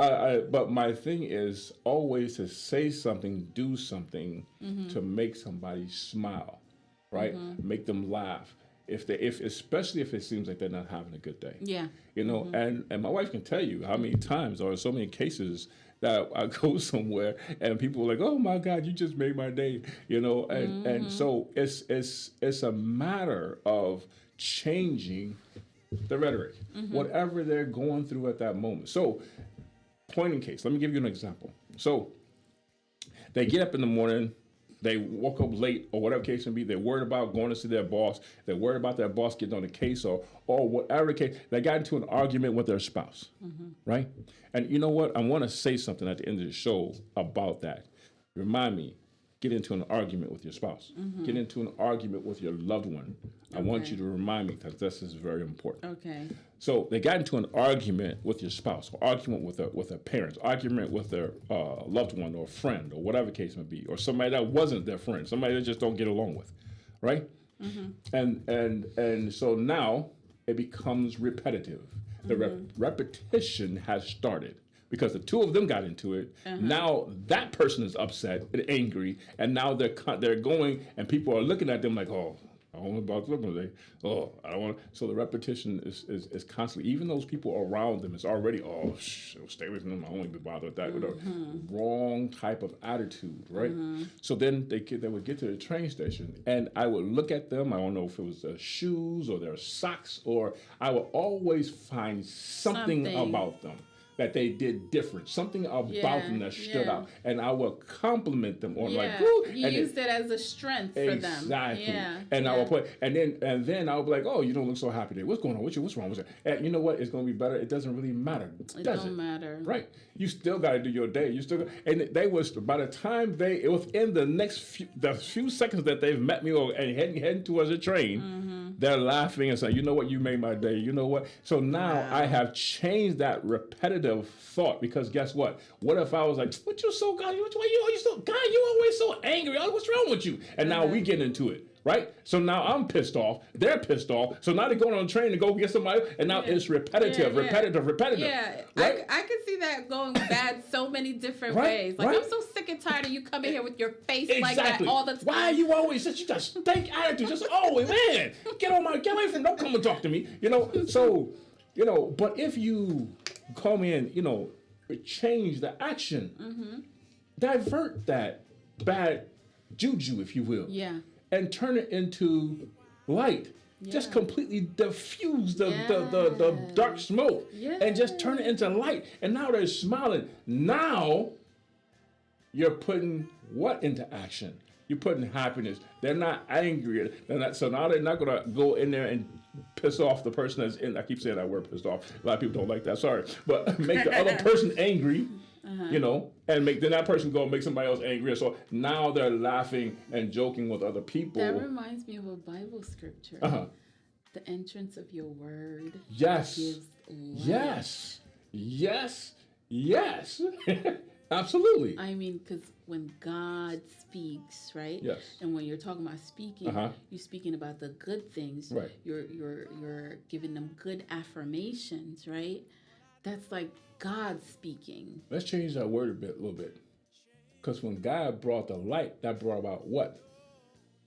[SPEAKER 1] but my thing is always to say something, do something to make somebody smile, right? Make them laugh. Especially if it seems like they're not having a good day.
[SPEAKER 4] Yeah.
[SPEAKER 1] And my wife can tell you how many times or so many cases that I go somewhere and people are like, "Oh my God, you just made my day," and so it's a matter of changing the rhetoric, whatever they're going through at that moment. So, point in case, let me give you an example. So, they get up in the morning, they woke up late or whatever case may be, they're worried about going to see their boss, they're worried about their boss getting on the case or whatever case, they got into an argument with their spouse, right? And you know what? I want to say something at the end of the show about that. Remind me, get into an argument with your spouse. Get into an argument with your loved one. I want you to remind me because this is very important.
[SPEAKER 4] Okay.
[SPEAKER 1] So they got into an argument with your spouse, or argument with their parents, argument with their loved one or friend or whatever case may be, or somebody that wasn't their friend, somebody they just don't get along with, right? And so now it becomes repetitive. The repetition has started because the two of them got into it. Now that person is upset and angry, and now they're going, and people are looking at them like, "Oh, I don't know about them today. Oh, I don't want." So the repetition is constantly. Even those people around them is already, "Oh, stay away from them. I won't be bothered with that." With a wrong type of attitude, right? So then they would get to the train station, and I would look at them. I don't know if it was their shoes or their socks, or I would always find something. About them that they did different, something about them that stood out, and I will compliment them on like, "Woo!"
[SPEAKER 4] You used it as a strength for them.
[SPEAKER 1] Exactly.
[SPEAKER 4] Yeah.
[SPEAKER 1] And I will put, and then I will be like, "Oh, you don't look so happy today. What's going on with you? What's wrong with you?" And you know what? It's going to be better. It doesn't really matter.
[SPEAKER 4] It don't matter.
[SPEAKER 1] Right. You still got to do your day. You still, and they was by the time within the next few seconds that they've met me and heading towards the train, they're laughing and saying, "You know what? You made my day. You know what?" So now I have changed that repetitive thought, because guess what? What if I was like, "What you so God? You so God? You always so angry. What's wrong with you?" And now we get into it. Right? So now I'm pissed off. They're pissed off. So now they're going on a train to go get somebody, and now it's repetitive.
[SPEAKER 4] Yeah,
[SPEAKER 1] right?
[SPEAKER 4] I can see that going bad so many different
[SPEAKER 1] Right,
[SPEAKER 4] ways. Like,
[SPEAKER 1] right.
[SPEAKER 4] I'm so sick and tired of you coming here with your face
[SPEAKER 1] Exactly.
[SPEAKER 4] like that all the time.
[SPEAKER 1] Why are you always such a stink attitude? Just always, man, get away from, don't come and talk to me. So, but if you come in, change the action, divert that bad juju, if you will.
[SPEAKER 4] Yeah.
[SPEAKER 1] And turn it into light. just
[SPEAKER 4] Yeah.
[SPEAKER 1] completely diffuse the dark smoke and just turn it into light. And now they're smiling. Now you're putting what into action? You're putting happiness. They're not angry. They're not, so now they're not gonna go in there and piss off the person that's in. I keep saying that word, pissed off. A lot of people don't like that. Sorry, but make the other person angry. You know, and then that person go and make somebody else angry. So now they're laughing and joking with other people.
[SPEAKER 4] That reminds me of a Bible scripture. The entrance of your word
[SPEAKER 1] Yes.
[SPEAKER 4] gives life.
[SPEAKER 1] Yes. Absolutely.
[SPEAKER 4] I mean, because when God speaks, right?
[SPEAKER 1] Yes.
[SPEAKER 4] And when you're talking about speaking, you're speaking about the good things.
[SPEAKER 1] Right.
[SPEAKER 4] You're giving them good affirmations, right? That's like God speaking.
[SPEAKER 1] Let's change that word a little bit. Because when God brought the light, that brought about what?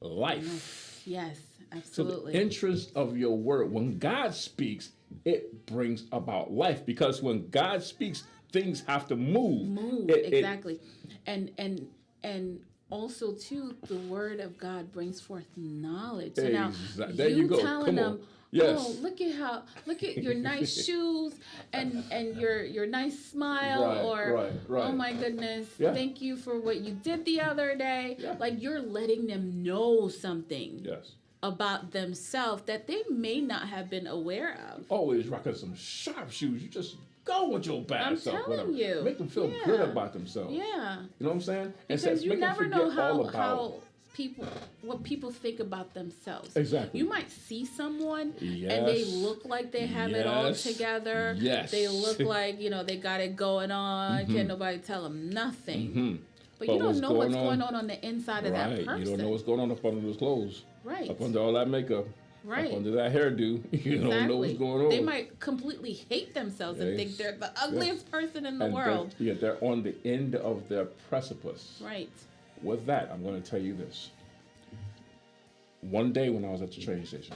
[SPEAKER 1] Life.
[SPEAKER 4] Yes,
[SPEAKER 1] So
[SPEAKER 4] absolutely.
[SPEAKER 1] the interest of your word, when God speaks, it brings about life. Because when God speaks, things have to move.
[SPEAKER 4] Exactly. And also too, the word of God brings forth knowledge. So now
[SPEAKER 1] There you go.
[SPEAKER 4] telling
[SPEAKER 1] Come
[SPEAKER 4] them,
[SPEAKER 1] on. Yes.
[SPEAKER 4] oh, look at your nice shoes and your nice smile,
[SPEAKER 1] Right.
[SPEAKER 4] oh my goodness,
[SPEAKER 1] Yeah.
[SPEAKER 4] thank you for what you did the other day.
[SPEAKER 1] Yeah.
[SPEAKER 4] Like you're letting them know something
[SPEAKER 1] Yes.
[SPEAKER 4] about themselves that they may not have been aware of.
[SPEAKER 1] Always rocking some sharp shoes. You just go with your bad
[SPEAKER 4] I'm
[SPEAKER 1] self.
[SPEAKER 4] telling
[SPEAKER 1] whatever.
[SPEAKER 4] you.
[SPEAKER 1] Make them feel
[SPEAKER 4] Yeah.
[SPEAKER 1] good about themselves.
[SPEAKER 4] Yeah.
[SPEAKER 1] You know what I'm saying?
[SPEAKER 4] Because you
[SPEAKER 1] make them
[SPEAKER 4] never know
[SPEAKER 1] forget all
[SPEAKER 4] how
[SPEAKER 1] about
[SPEAKER 4] what people think about themselves.
[SPEAKER 1] Exactly.
[SPEAKER 4] You might see someone and
[SPEAKER 1] Yes.
[SPEAKER 4] they look like they have it all
[SPEAKER 1] Yes.
[SPEAKER 4] together.
[SPEAKER 1] Yes.
[SPEAKER 4] They look like, they got it going on. Can't nobody tell them nothing. But you don't know what's going on the inside of that
[SPEAKER 1] Right.
[SPEAKER 4] person.
[SPEAKER 1] You don't know what's going on up under those clothes.
[SPEAKER 4] Right.
[SPEAKER 1] Up under all that makeup.
[SPEAKER 4] Right.
[SPEAKER 1] Up under that hairdo. You don't know what's going on.
[SPEAKER 4] They might completely hate themselves and think they're the ugliest person in the
[SPEAKER 1] And
[SPEAKER 4] world.
[SPEAKER 1] they're on the end of their precipice.
[SPEAKER 4] Right.
[SPEAKER 1] With that, I'm going to tell you this. One day when I was at the train station,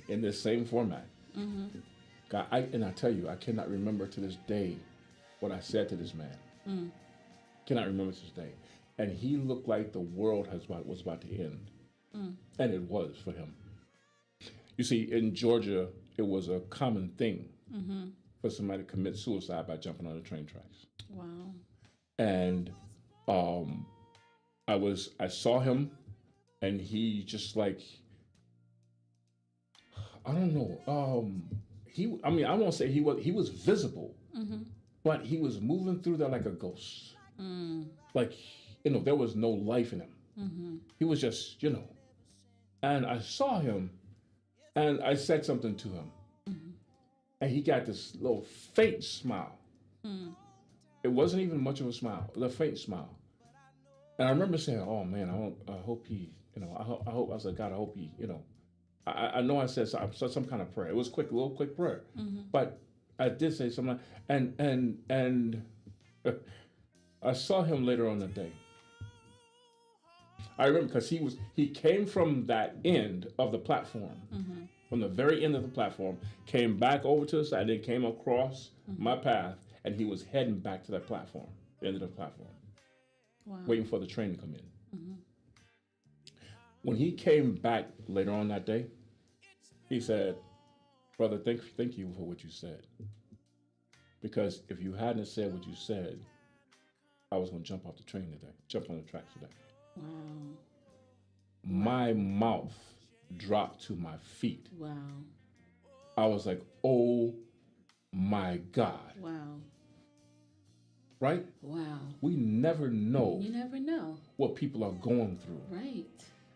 [SPEAKER 1] in this same format, God, and I tell you, I cannot remember to this day what I said to this man. Cannot remember to this day. And he looked like the world was about to end. And it was for him. You see, in Georgia, it was a common thing for somebody to commit suicide by jumping on the train tracks.
[SPEAKER 4] Wow.
[SPEAKER 1] And I saw him, and he just like, I don't know. I won't say he was visible, but he was moving through there like a ghost. Like, there was no life in him. He was just, and I saw him, and I said something to him, and he got this little faint smile. It wasn't even much of a smile, a faint smile. And I remember saying, "Oh man, I hope he, I said, God, I hope he, I know I said some kind of prayer. It was a little quick prayer, but I did say something, and I saw him later on that day. I remember because he came from that end of the platform, from the very end of the platform, came back over to the side, then came across my path, and he was heading back to that platform, the end of the platform, waiting for the train to come in. When he came back later on that day, he said, "Brother, thank you for what you said. Because if you hadn't said what you said, I was going to jump off the train today, jump on the tracks today."
[SPEAKER 4] Wow.
[SPEAKER 1] My mouth dropped to my feet.
[SPEAKER 4] Wow.
[SPEAKER 1] I was like, oh my God.
[SPEAKER 4] Wow.
[SPEAKER 1] Right?
[SPEAKER 4] Wow.
[SPEAKER 1] We never know
[SPEAKER 4] You never know.
[SPEAKER 1] what people are going through.
[SPEAKER 4] Right.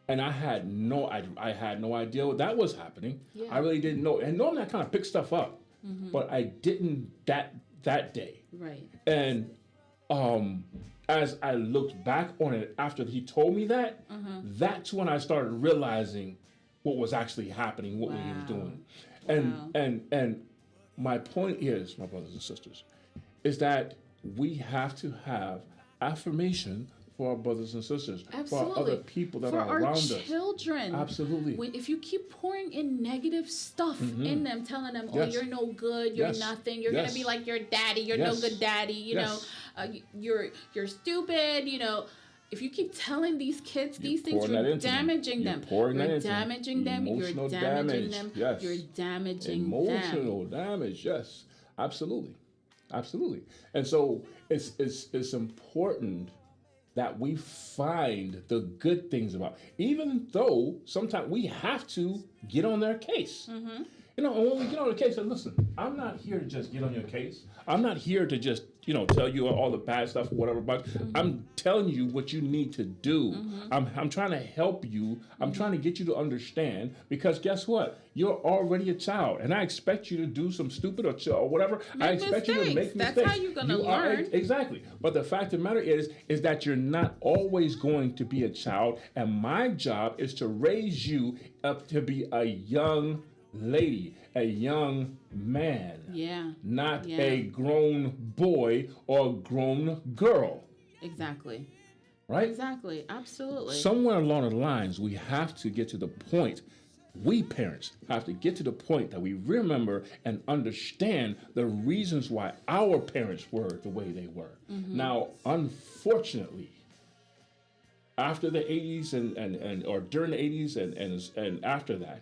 [SPEAKER 1] And I had no idea what that was happening.
[SPEAKER 4] Yeah.
[SPEAKER 1] I really didn't know. And normally I kind of pick stuff up, but I didn't that day.
[SPEAKER 4] Right.
[SPEAKER 1] And as I looked back on it after he told me that, that's when I started realizing what was actually happening, what he was doing. And my point is, my brothers and sisters, is that we have to have affirmation for our brothers and sisters,
[SPEAKER 4] Absolutely.
[SPEAKER 1] for our other people that
[SPEAKER 4] for
[SPEAKER 1] are
[SPEAKER 4] our
[SPEAKER 1] around us.
[SPEAKER 4] children.
[SPEAKER 1] Absolutely.
[SPEAKER 4] If you keep pouring in negative stuff in them, telling them, "Oh,
[SPEAKER 1] Yes.
[SPEAKER 4] you're no good, you're
[SPEAKER 1] Yes.
[SPEAKER 4] nothing, you're
[SPEAKER 1] Yes.
[SPEAKER 4] gonna be like your daddy, you're
[SPEAKER 1] Yes.
[SPEAKER 4] no good daddy,
[SPEAKER 1] Yes.
[SPEAKER 4] you're stupid," if you keep telling these kids these things,
[SPEAKER 1] pouring that
[SPEAKER 4] you're
[SPEAKER 1] into them.
[SPEAKER 4] damaging
[SPEAKER 1] You're
[SPEAKER 4] them.
[SPEAKER 1] pouring that
[SPEAKER 4] You're
[SPEAKER 1] into them.
[SPEAKER 4] damaging them. You're
[SPEAKER 1] Emotional
[SPEAKER 4] damaging
[SPEAKER 1] damage,
[SPEAKER 4] them.
[SPEAKER 1] yes.
[SPEAKER 4] You're damaging them.
[SPEAKER 1] Emotional damage, yes, absolutely, absolutely. And so it's important that we find the good things about, even though sometimes we have to get on their case. You know, and when we get on the case, and listen, I'm not here to just get on your case. I'm not here to just, tell you all the bad stuff or whatever, but I'm telling you what you need to do. I'm trying to help you. I'm trying to get you to understand, because guess what? You're already a child, and I expect you to do some stupid or whatever. I expect you to make mistakes.
[SPEAKER 4] That's how you're gonna learn.
[SPEAKER 1] Exactly. But the fact of the matter is that you're not always going to be a child, and my job is to raise you up to be a young lady, a young man, not a grown boy or grown girl.
[SPEAKER 4] Exactly.
[SPEAKER 1] Right?
[SPEAKER 4] Exactly. Absolutely.
[SPEAKER 1] Somewhere along the lines, we have to get to the point, we parents have to get to the point that we remember and understand the reasons why our parents were the way they were. Now, unfortunately, after the 80s and or during the 80s and after that,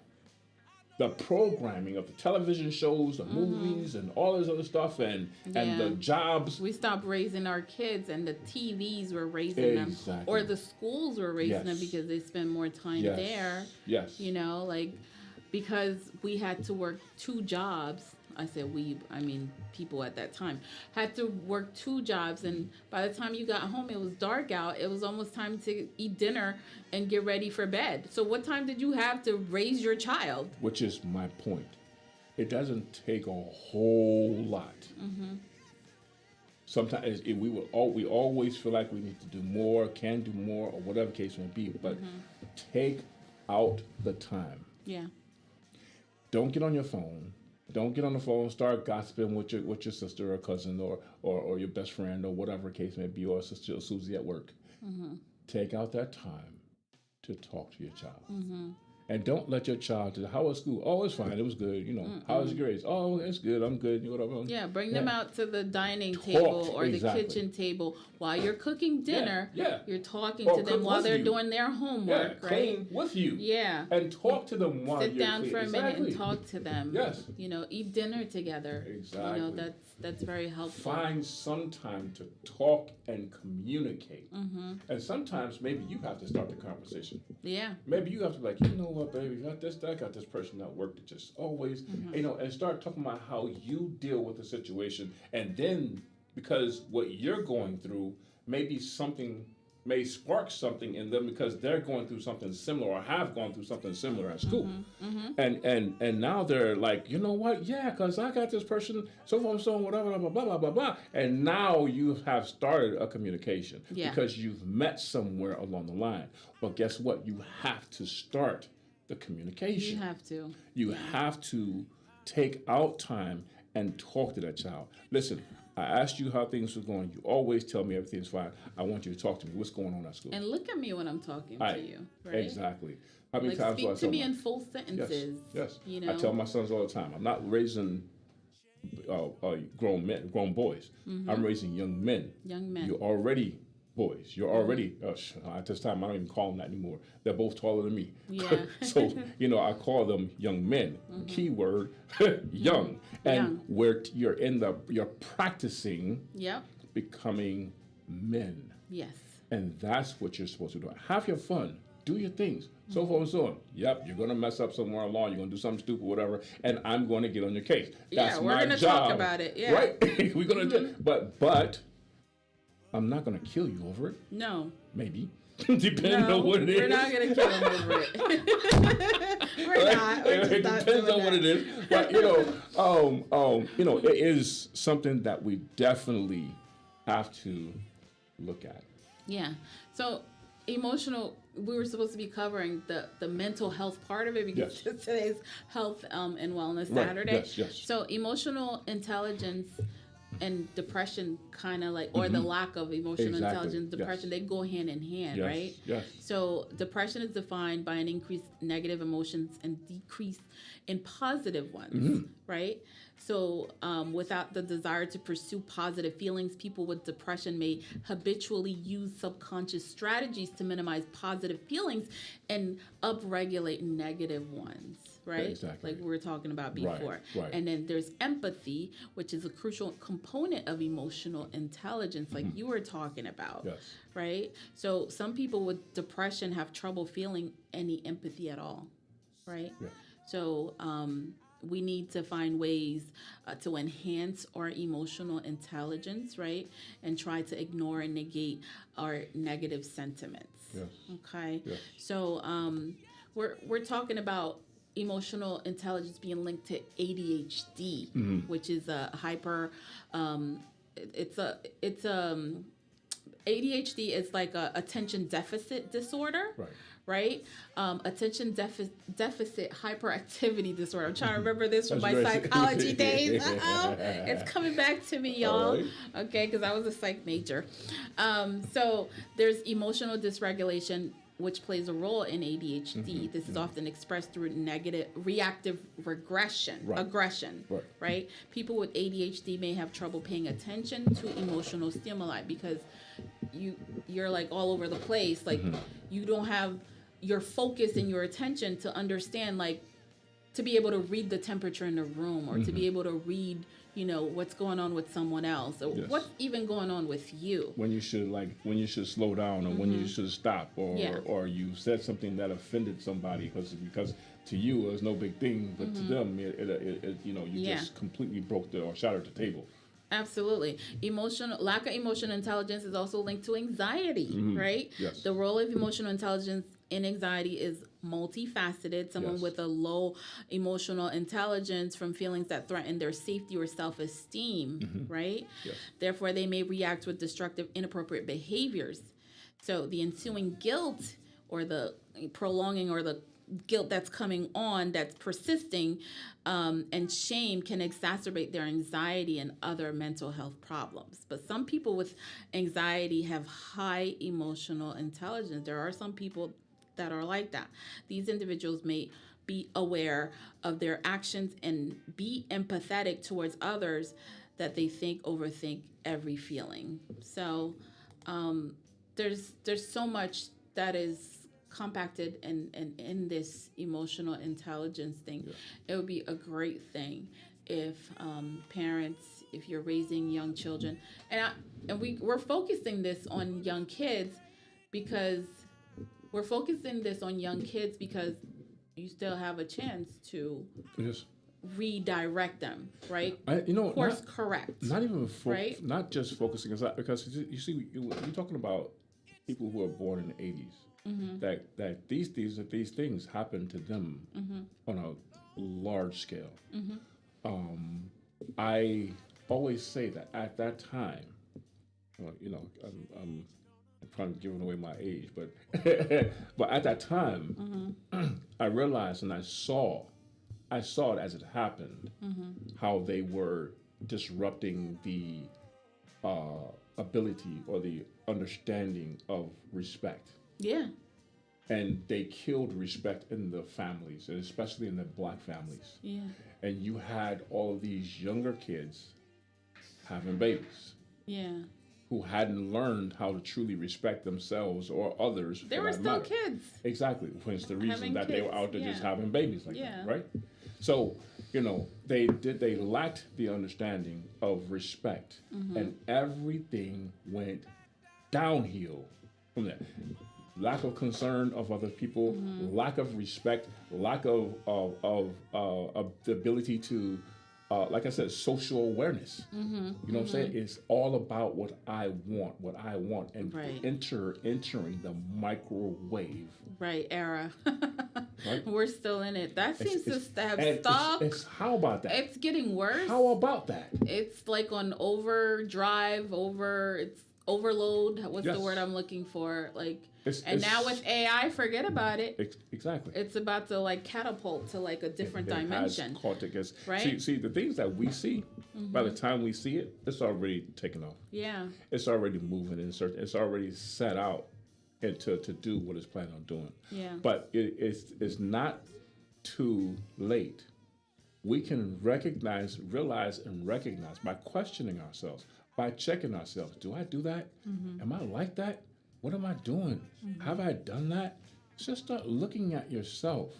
[SPEAKER 1] the programming of the television shows, the movies, and all this other stuff, and the jobs.
[SPEAKER 4] We stopped raising our kids, and the TVs were raising them, or the schools were raising them because they spend more time there.
[SPEAKER 1] Yes.
[SPEAKER 4] Because we had to work 2 jobs. I said we, I mean people at that time had to work 2 jobs, and by the time you got home, it was dark out. It was almost time to eat dinner and get ready for bed. So what time did you have to raise your child?
[SPEAKER 1] Which is my point. It doesn't take a whole lot. Sometimes we always feel like we need to do more, can do more, or whatever case may be. But take out the time.
[SPEAKER 4] Yeah.
[SPEAKER 1] Don't get on your phone. Don't get on the phone, start gossiping with your sister or cousin or your best friend or whatever case may be, or sister Susie at work. Take out that time to talk to your child. And don't let your child how was school? Oh, it's fine. It was good. How was your grades? Oh, it's good. I'm good. Whatever.
[SPEAKER 4] Yeah, bring them out to the dining table or the kitchen table while you're cooking dinner. You're talking to them while they're doing their homework, right?
[SPEAKER 1] Clean with you.
[SPEAKER 4] Yeah.
[SPEAKER 1] And talk to them while
[SPEAKER 4] Sit
[SPEAKER 1] you're
[SPEAKER 4] down for a minute and talk to them.
[SPEAKER 1] Yes.
[SPEAKER 4] Eat dinner together.
[SPEAKER 1] Exactly.
[SPEAKER 4] That's very helpful.
[SPEAKER 1] Find some time to talk and communicate. And sometimes maybe you have to start the conversation.
[SPEAKER 4] Yeah.
[SPEAKER 1] Maybe you have to be like, you know what, baby, I got this person at work that just always, and start talking about how you deal with the situation. And then, because what you're going through may spark something in them because they're going through something similar or have gone through something similar at school. And now they're like, you know what? Yeah, because I got this person, so forth and so on, whatever, blah, blah, blah, blah, blah, blah. And now you have started a communication because you've met somewhere along the line. But guess what? You have to start the communication.
[SPEAKER 4] You have to.
[SPEAKER 1] You have to take out time and talk to that child. Listen, I asked you how things were going. You always tell me everything's fine. I want you to talk to me. What's going on at school?
[SPEAKER 4] And look at me when I'm talking to you, right?
[SPEAKER 1] Exactly. How many times do I
[SPEAKER 4] speak
[SPEAKER 1] tell
[SPEAKER 4] to me in full sentences.
[SPEAKER 1] Yes. I tell my sons all the time, I'm not raising grown boys. I'm raising young men.
[SPEAKER 4] Young men.
[SPEAKER 1] You're already boys. You're already, at this time, I don't even call them that anymore. They're both taller than me.
[SPEAKER 4] Yeah.
[SPEAKER 1] So, I call them young men. Keyword, young. And where you're practicing becoming men.
[SPEAKER 4] Yes.
[SPEAKER 1] And that's what you're supposed to do. Have your fun. Do your things. So forth and so on. Yep, you're going to mess up somewhere along. You're going to do something stupid, whatever. And I'm going to get on your case. That's
[SPEAKER 4] we're
[SPEAKER 1] my
[SPEAKER 4] going to
[SPEAKER 1] job.
[SPEAKER 4] talk about it. Yeah.
[SPEAKER 1] Right? We're going to do it. But I'm not going to kill you over it.
[SPEAKER 4] No.
[SPEAKER 1] Maybe. Depending on what it is.
[SPEAKER 4] We're not going to kill him over it. We're not. We're
[SPEAKER 1] It depends on what it is. But, it is something that we definitely have to look at.
[SPEAKER 4] Yeah. So emotional, we were supposed to be covering the mental health part of it because today's health and wellness Saturday.
[SPEAKER 1] Yes.
[SPEAKER 4] So emotional intelligence and depression kind of like, or the lack of emotional
[SPEAKER 1] Exactly.
[SPEAKER 4] intelligence, depression,
[SPEAKER 1] Yes.
[SPEAKER 4] they go hand in hand,
[SPEAKER 1] Yes.
[SPEAKER 4] right?
[SPEAKER 1] Yes.
[SPEAKER 4] So depression is defined by an increased negative emotions and decrease in positive ones, right? So without the desire to pursue positive feelings, people with depression may habitually use subconscious strategies to minimize positive feelings and upregulate negative ones, right?
[SPEAKER 1] Exactly.
[SPEAKER 4] Like we were talking about
[SPEAKER 1] Right,
[SPEAKER 4] before.
[SPEAKER 1] right.
[SPEAKER 4] And then there's empathy, which is a crucial component of emotional intelligence, like you were talking about.
[SPEAKER 1] Yes.
[SPEAKER 4] Right? So some people with depression have trouble feeling any empathy at all, right?
[SPEAKER 1] Yeah.
[SPEAKER 4] So we need to find ways to enhance our emotional intelligence, right? And try to ignore and negate our negative sentiments.
[SPEAKER 1] Yes.
[SPEAKER 4] Okay.
[SPEAKER 1] Yes.
[SPEAKER 4] So we're talking about emotional intelligence being linked to ADHD, which is a hyper. It's ADHD is like a attention deficit disorder.
[SPEAKER 1] Right.
[SPEAKER 4] Right? Attention deficit hyperactivity disorder. I'm trying to remember this from
[SPEAKER 1] That's
[SPEAKER 4] my
[SPEAKER 1] great.
[SPEAKER 4] psychology days. It's coming back to me, y'all.
[SPEAKER 1] All right.
[SPEAKER 4] Okay, because I was a psych major. So there's emotional dysregulation, which plays a role in ADHD. This is often expressed through negative reactive aggression, right? People with ADHD may have trouble paying attention to emotional stimuli because you're like all over the place. Like you don't have your focus and your attention to understand, like to be able to read the temperature in the room or to be able to read, what's going on with someone else or
[SPEAKER 1] Yes.
[SPEAKER 4] what's even going on with you.
[SPEAKER 1] When you should slow down, or when you should stop, or
[SPEAKER 4] Yeah.
[SPEAKER 1] or you said something that offended somebody because to you it was no big thing, but to them it you
[SPEAKER 4] Yeah.
[SPEAKER 1] just completely broke or shattered the table.
[SPEAKER 4] Absolutely. Lack of emotional intelligence is also linked to anxiety, right?
[SPEAKER 1] Yes.
[SPEAKER 4] The role of emotional intelligence in anxiety is multifaceted. Someone
[SPEAKER 1] Yes.
[SPEAKER 4] with a low emotional intelligence from feelings that threaten their safety or self-esteem, right?
[SPEAKER 1] Yes.
[SPEAKER 4] Therefore, they may react with destructive, inappropriate behaviors. So the ensuing guilt or the prolonging or the guilt that's coming on, that's persisting, and shame can exacerbate their anxiety and other mental health problems. But some people with anxiety have high emotional intelligence. There are some people that are like that. These individuals may be aware of their actions and be empathetic towards others that they overthink every feeling. So there's so much that is compacted in this emotional intelligence thing.
[SPEAKER 1] Yeah.
[SPEAKER 4] It would be a great thing if parents, if you're raising young children, and we're focusing this on young kids because you still have a chance to
[SPEAKER 1] Yes.
[SPEAKER 4] redirect them, right?
[SPEAKER 1] Not,
[SPEAKER 4] Course correct.
[SPEAKER 1] not even
[SPEAKER 4] right?
[SPEAKER 1] not just focusing aside, because you see you're talking about people who are born in the 80s. That these things happen to them on a large scale. I always say that at that time, I'm probably giving away my age, but but at that time, I realized and I saw it as it happened, how they were disrupting the ability or the understanding of respect.
[SPEAKER 4] Yeah.
[SPEAKER 1] And they killed respect in the families, and especially in the black families.
[SPEAKER 4] Yeah.
[SPEAKER 1] And you had all of these younger kids having babies
[SPEAKER 4] Yeah.
[SPEAKER 1] who hadn't learned how to truly respect themselves or others.
[SPEAKER 4] They
[SPEAKER 1] for
[SPEAKER 4] were
[SPEAKER 1] that
[SPEAKER 4] still
[SPEAKER 1] matter.
[SPEAKER 4] kids.
[SPEAKER 1] Exactly. Hence the reason
[SPEAKER 4] Having
[SPEAKER 1] that they were
[SPEAKER 4] kids,
[SPEAKER 1] out there just
[SPEAKER 4] yeah.
[SPEAKER 1] having babies like
[SPEAKER 4] Yeah.
[SPEAKER 1] that, right? So, they lacked the understanding of respect,
[SPEAKER 4] Mm-hmm.
[SPEAKER 1] and everything went downhill from there. Lack of concern of other people,
[SPEAKER 4] Mm-hmm.
[SPEAKER 1] lack of respect, lack of the ability to, like I said, social awareness.
[SPEAKER 4] Mm-hmm.
[SPEAKER 1] You know what I'm saying? It's all about what I want, and
[SPEAKER 4] Right.
[SPEAKER 1] entering the microwave.
[SPEAKER 4] Right, era.
[SPEAKER 1] Right.
[SPEAKER 4] We're still in it. That seems to have
[SPEAKER 1] and
[SPEAKER 4] stopped.
[SPEAKER 1] it's how about that?
[SPEAKER 4] It's getting worse.
[SPEAKER 1] How about that?
[SPEAKER 4] It's like on overdrive, overload. What's the
[SPEAKER 1] Yes.
[SPEAKER 4] word I'm looking for? Like,
[SPEAKER 1] It's-
[SPEAKER 4] and now
[SPEAKER 1] it's-
[SPEAKER 4] with AI, forget about it.
[SPEAKER 1] Exactly.
[SPEAKER 4] It's about to like catapult to like a different
[SPEAKER 1] It has
[SPEAKER 4] dimension.
[SPEAKER 1] caught it, 'cause
[SPEAKER 4] Right?
[SPEAKER 1] See, the things that we see, by the time we see it, it's already taken off.
[SPEAKER 4] Yeah.
[SPEAKER 1] It's already moving in certain. It's already set out into to do what it's planning on doing.
[SPEAKER 4] Yeah.
[SPEAKER 1] But it's not too late. We can realize and recognize by questioning ourselves, by checking ourselves. Do I do that? Am I like that? What am I doing? Have I done that? Just start looking at yourself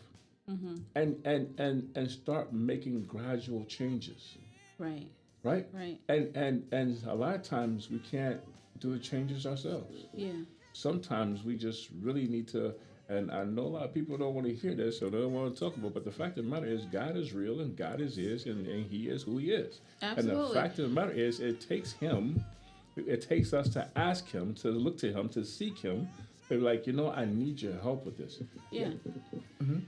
[SPEAKER 1] and start making gradual changes.
[SPEAKER 4] Right.
[SPEAKER 1] Right?
[SPEAKER 4] Right.
[SPEAKER 1] And a lot of times we can't do the changes ourselves.
[SPEAKER 4] Yeah.
[SPEAKER 1] Sometimes we just really need to, and I know a lot of people don't want to hear this, so they don't want to talk about it, but the fact of the matter is God is real and God is and he is who he is. And
[SPEAKER 4] Absolutely.
[SPEAKER 1] the fact of the matter is it takes us to ask him, to look to him, to seek him. They're like, I need your help with this.
[SPEAKER 4] Yeah.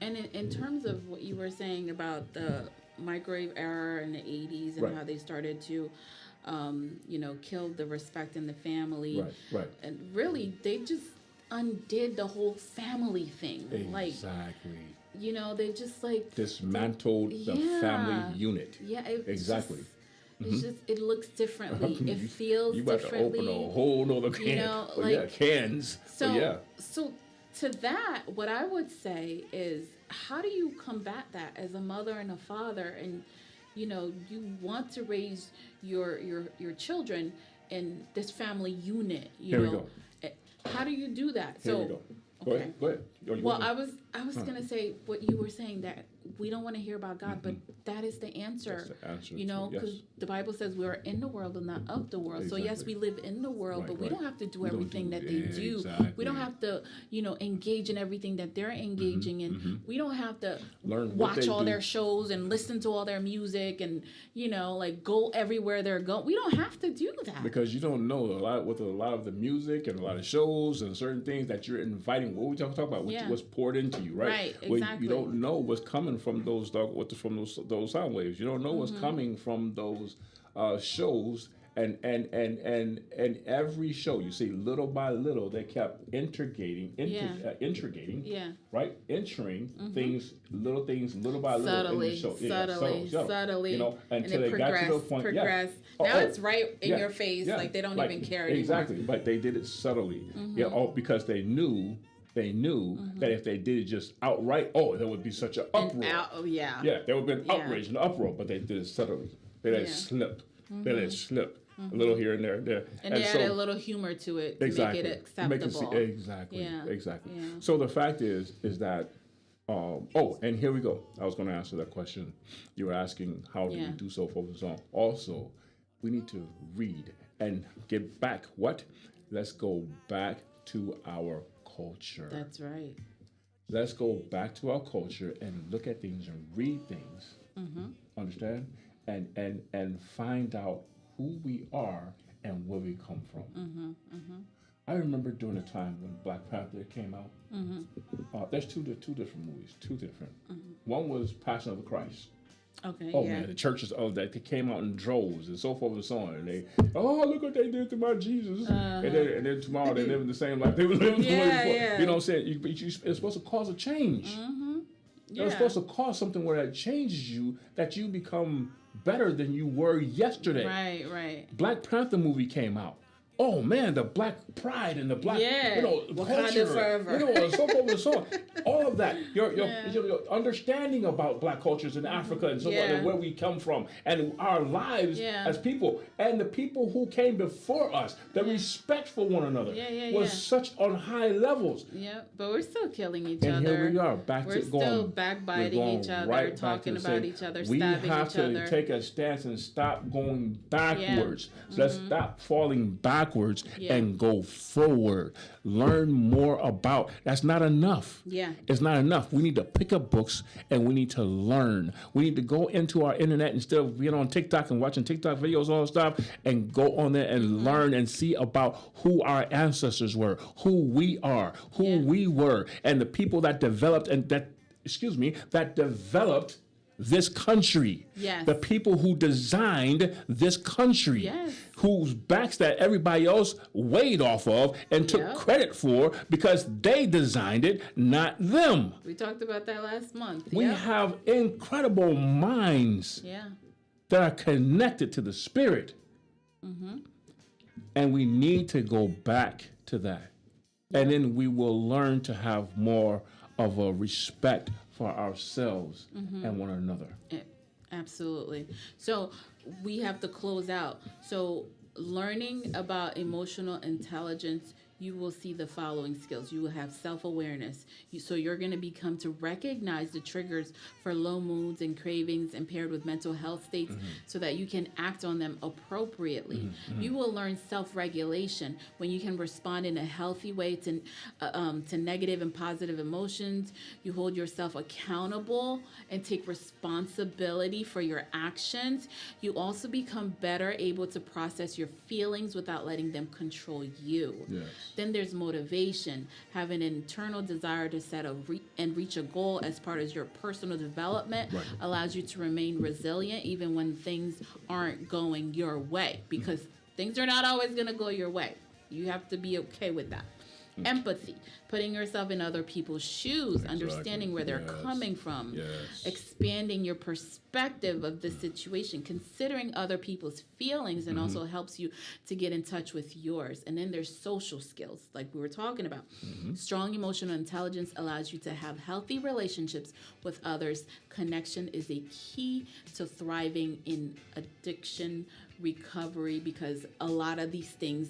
[SPEAKER 4] And in terms of what you were saying about the microwave era in the 80s and
[SPEAKER 1] Right.
[SPEAKER 4] how they started to, kill the respect in the family.
[SPEAKER 1] Right.
[SPEAKER 4] And really, they just undid the whole family thing. Like,
[SPEAKER 1] Exactly.
[SPEAKER 4] they just like,
[SPEAKER 1] Dismantled the
[SPEAKER 4] Yeah.
[SPEAKER 1] family unit.
[SPEAKER 4] yeah. It's
[SPEAKER 1] Exactly.
[SPEAKER 4] Just, it's just, it looks differently. It feels
[SPEAKER 1] You about to
[SPEAKER 4] differently.
[SPEAKER 1] open a whole nother can.
[SPEAKER 4] know,
[SPEAKER 1] Oh, yeah,
[SPEAKER 4] like-
[SPEAKER 1] cans.
[SPEAKER 4] So,
[SPEAKER 1] Oh, yeah.
[SPEAKER 4] so to that, what I would say is, how do you combat that as a mother and a father, and you want to raise your children in this family unit?
[SPEAKER 1] Here we go.
[SPEAKER 4] How do you do that?
[SPEAKER 1] Here
[SPEAKER 4] so,
[SPEAKER 1] we go. Go
[SPEAKER 4] okay.
[SPEAKER 1] ahead. Go ahead. You
[SPEAKER 4] Well,
[SPEAKER 1] want to-
[SPEAKER 4] I was gonna say what you were saying, that we don't want to hear about God, but that is the answer.
[SPEAKER 1] That's the answer
[SPEAKER 4] You know,
[SPEAKER 1] to- yes.
[SPEAKER 4] because the Bible says we are in the world and not of the world. So yes,
[SPEAKER 1] Exactly.
[SPEAKER 4] we live in the world,
[SPEAKER 1] Right,
[SPEAKER 4] but we
[SPEAKER 1] right.
[SPEAKER 4] don't have to do
[SPEAKER 1] We don't
[SPEAKER 4] everything
[SPEAKER 1] do-
[SPEAKER 4] that they do. We don't
[SPEAKER 1] exactly.
[SPEAKER 4] have to, engage in everything that they're engaging in. We don't have to
[SPEAKER 1] Learn what
[SPEAKER 4] watch
[SPEAKER 1] they
[SPEAKER 4] all
[SPEAKER 1] do.
[SPEAKER 4] their shows and listen to all their music and like go everywhere they're going. We don't have to do that.
[SPEAKER 1] Because you don't know a lot with a lot of the music and a lot of shows and certain things that you're inviting. What we talk about,
[SPEAKER 4] Yeah.
[SPEAKER 1] what's poured into you, right?
[SPEAKER 4] Right,
[SPEAKER 1] Where
[SPEAKER 4] exactly.
[SPEAKER 1] You don't know what's coming from those sound waves. You don't know what's coming from those shows. And every show, you see, little by little, they kept integrating,
[SPEAKER 4] Yeah.
[SPEAKER 1] right? Entering little things, little by little.
[SPEAKER 4] Subtly,
[SPEAKER 1] in the show.
[SPEAKER 4] subtly,
[SPEAKER 1] Until
[SPEAKER 4] and
[SPEAKER 1] they
[SPEAKER 4] it
[SPEAKER 1] got to the point.
[SPEAKER 4] progressed.
[SPEAKER 1] Yeah.
[SPEAKER 4] Now it's right in
[SPEAKER 1] yeah,
[SPEAKER 4] your face,
[SPEAKER 1] yeah.
[SPEAKER 4] like they don't even care anymore.
[SPEAKER 1] Exactly, but they did it subtly. Yeah, because they knew that if they did it just outright, there would be such an uproar.
[SPEAKER 4] Yeah.
[SPEAKER 1] Yeah, there would have been
[SPEAKER 4] Yeah.
[SPEAKER 1] outrage and uproar, but they did it subtly. They let it
[SPEAKER 4] Yeah.
[SPEAKER 1] slip. They let it slip a little here and there.
[SPEAKER 4] And they added a little humor to it to
[SPEAKER 1] Exactly.
[SPEAKER 4] make it acceptable.
[SPEAKER 1] Exactly.
[SPEAKER 4] Yeah.
[SPEAKER 1] Exactly.
[SPEAKER 4] Yeah.
[SPEAKER 1] So the fact is that, and here we go. I was going to answer that question. You were asking how do
[SPEAKER 4] Yeah.
[SPEAKER 1] we do so, forth and so on. Also, we need to read and get back. What? Let's go back to our culture.
[SPEAKER 4] That's right.
[SPEAKER 1] Let's go back to our culture and look at things and read things. Understand? And find out who we are and where we come from. I remember during the time when Black Panther came out. There's two different movies. Two different. One was Passion of the Christ.
[SPEAKER 4] Okay.
[SPEAKER 1] Oh
[SPEAKER 4] yeah.
[SPEAKER 1] man, the churches that they came out in droves and so forth and so on. And they, look what they did to my Jesus. And then tomorrow they live in the same life they were living the way
[SPEAKER 4] Yeah,
[SPEAKER 1] before.
[SPEAKER 4] yeah.
[SPEAKER 1] You know what I'm saying? It's supposed to cause a change.
[SPEAKER 4] Yeah.
[SPEAKER 1] It's supposed to cause something where that changes you, that you become better than you were yesterday.
[SPEAKER 4] Right. Right.
[SPEAKER 1] Black Panther movie came out. Oh man, the black pride and the black,
[SPEAKER 4] Yeah. Wakanda
[SPEAKER 1] culture,
[SPEAKER 4] forever.
[SPEAKER 1] and so forth and so on. All of that, your understanding about black cultures in Africa and so on,
[SPEAKER 4] Yeah.
[SPEAKER 1] and where we come from, and our lives
[SPEAKER 4] Yeah.
[SPEAKER 1] as people, and the people who came before us, the respect for one another was such on high levels.
[SPEAKER 4] Yeah. But we're still killing each
[SPEAKER 1] And
[SPEAKER 4] other.
[SPEAKER 1] here we are, back
[SPEAKER 4] We're
[SPEAKER 1] to going.
[SPEAKER 4] still backbiting
[SPEAKER 1] we're going
[SPEAKER 4] each other,
[SPEAKER 1] right back
[SPEAKER 4] talking
[SPEAKER 1] to the
[SPEAKER 4] about
[SPEAKER 1] same-
[SPEAKER 4] each other,
[SPEAKER 1] we
[SPEAKER 4] stabbing
[SPEAKER 1] have
[SPEAKER 4] each
[SPEAKER 1] to
[SPEAKER 4] other.
[SPEAKER 1] take a stance and stop going backwards. So let's
[SPEAKER 4] Mm-hmm.
[SPEAKER 1] stop falling backwards
[SPEAKER 4] Yeah.
[SPEAKER 1] and go forward. Learn more about. That's not enough.
[SPEAKER 4] Yeah.
[SPEAKER 1] It's not enough. We need to pick up books and we need to learn. We need to go into our internet instead of being on TikTok and watching TikTok videos all the stuff, and go on there and
[SPEAKER 4] Mm-hmm.
[SPEAKER 1] learn and see about who our ancestors were, who we are, who
[SPEAKER 4] Yeah.
[SPEAKER 1] we were, and the people that developed this country.
[SPEAKER 4] Yes.
[SPEAKER 1] The people who designed this country.
[SPEAKER 4] Yes.
[SPEAKER 1] Whose backs that everybody else weighed off of and took
[SPEAKER 4] Yep.
[SPEAKER 1] credit for because they designed it, not them.
[SPEAKER 4] We talked about that last month.
[SPEAKER 1] We
[SPEAKER 4] Yep.
[SPEAKER 1] have incredible minds
[SPEAKER 4] Yeah.
[SPEAKER 1] that are connected to the spirit. And we need to go back to that. And then we will learn to have more of a respect for ourselves and one another.
[SPEAKER 4] Absolutely. So we have to close out. So learning about emotional intelligence, you will see the following skills. You will have self-awareness. So you're going to become to recognize the triggers for low moods and cravings and paired with mental health states so that you can act on them appropriately. You will learn self-regulation when you can respond in a healthy way to negative and positive emotions. You hold yourself accountable and take responsibility for your actions. You also become better able to process your feelings without letting them control you.
[SPEAKER 1] Yes.
[SPEAKER 4] Then there's motivation, having an internal desire to set and reach a goal as part of your personal development
[SPEAKER 1] Right.
[SPEAKER 4] allows you to remain resilient even when things aren't going your way, because things are not always going to go your way. You have to be okay with that. Empathy, putting yourself in other people's shoes, understanding where they're
[SPEAKER 1] Yes.
[SPEAKER 4] coming from,
[SPEAKER 1] Yes.
[SPEAKER 4] expanding your perspective of the situation, considering other people's feelings, and also helps you to get in touch with yours. And then there's social skills, like we were talking about. Strong emotional intelligence allows you to have healthy relationships with others. Connection is a key to thriving in addiction recovery, because a lot of these things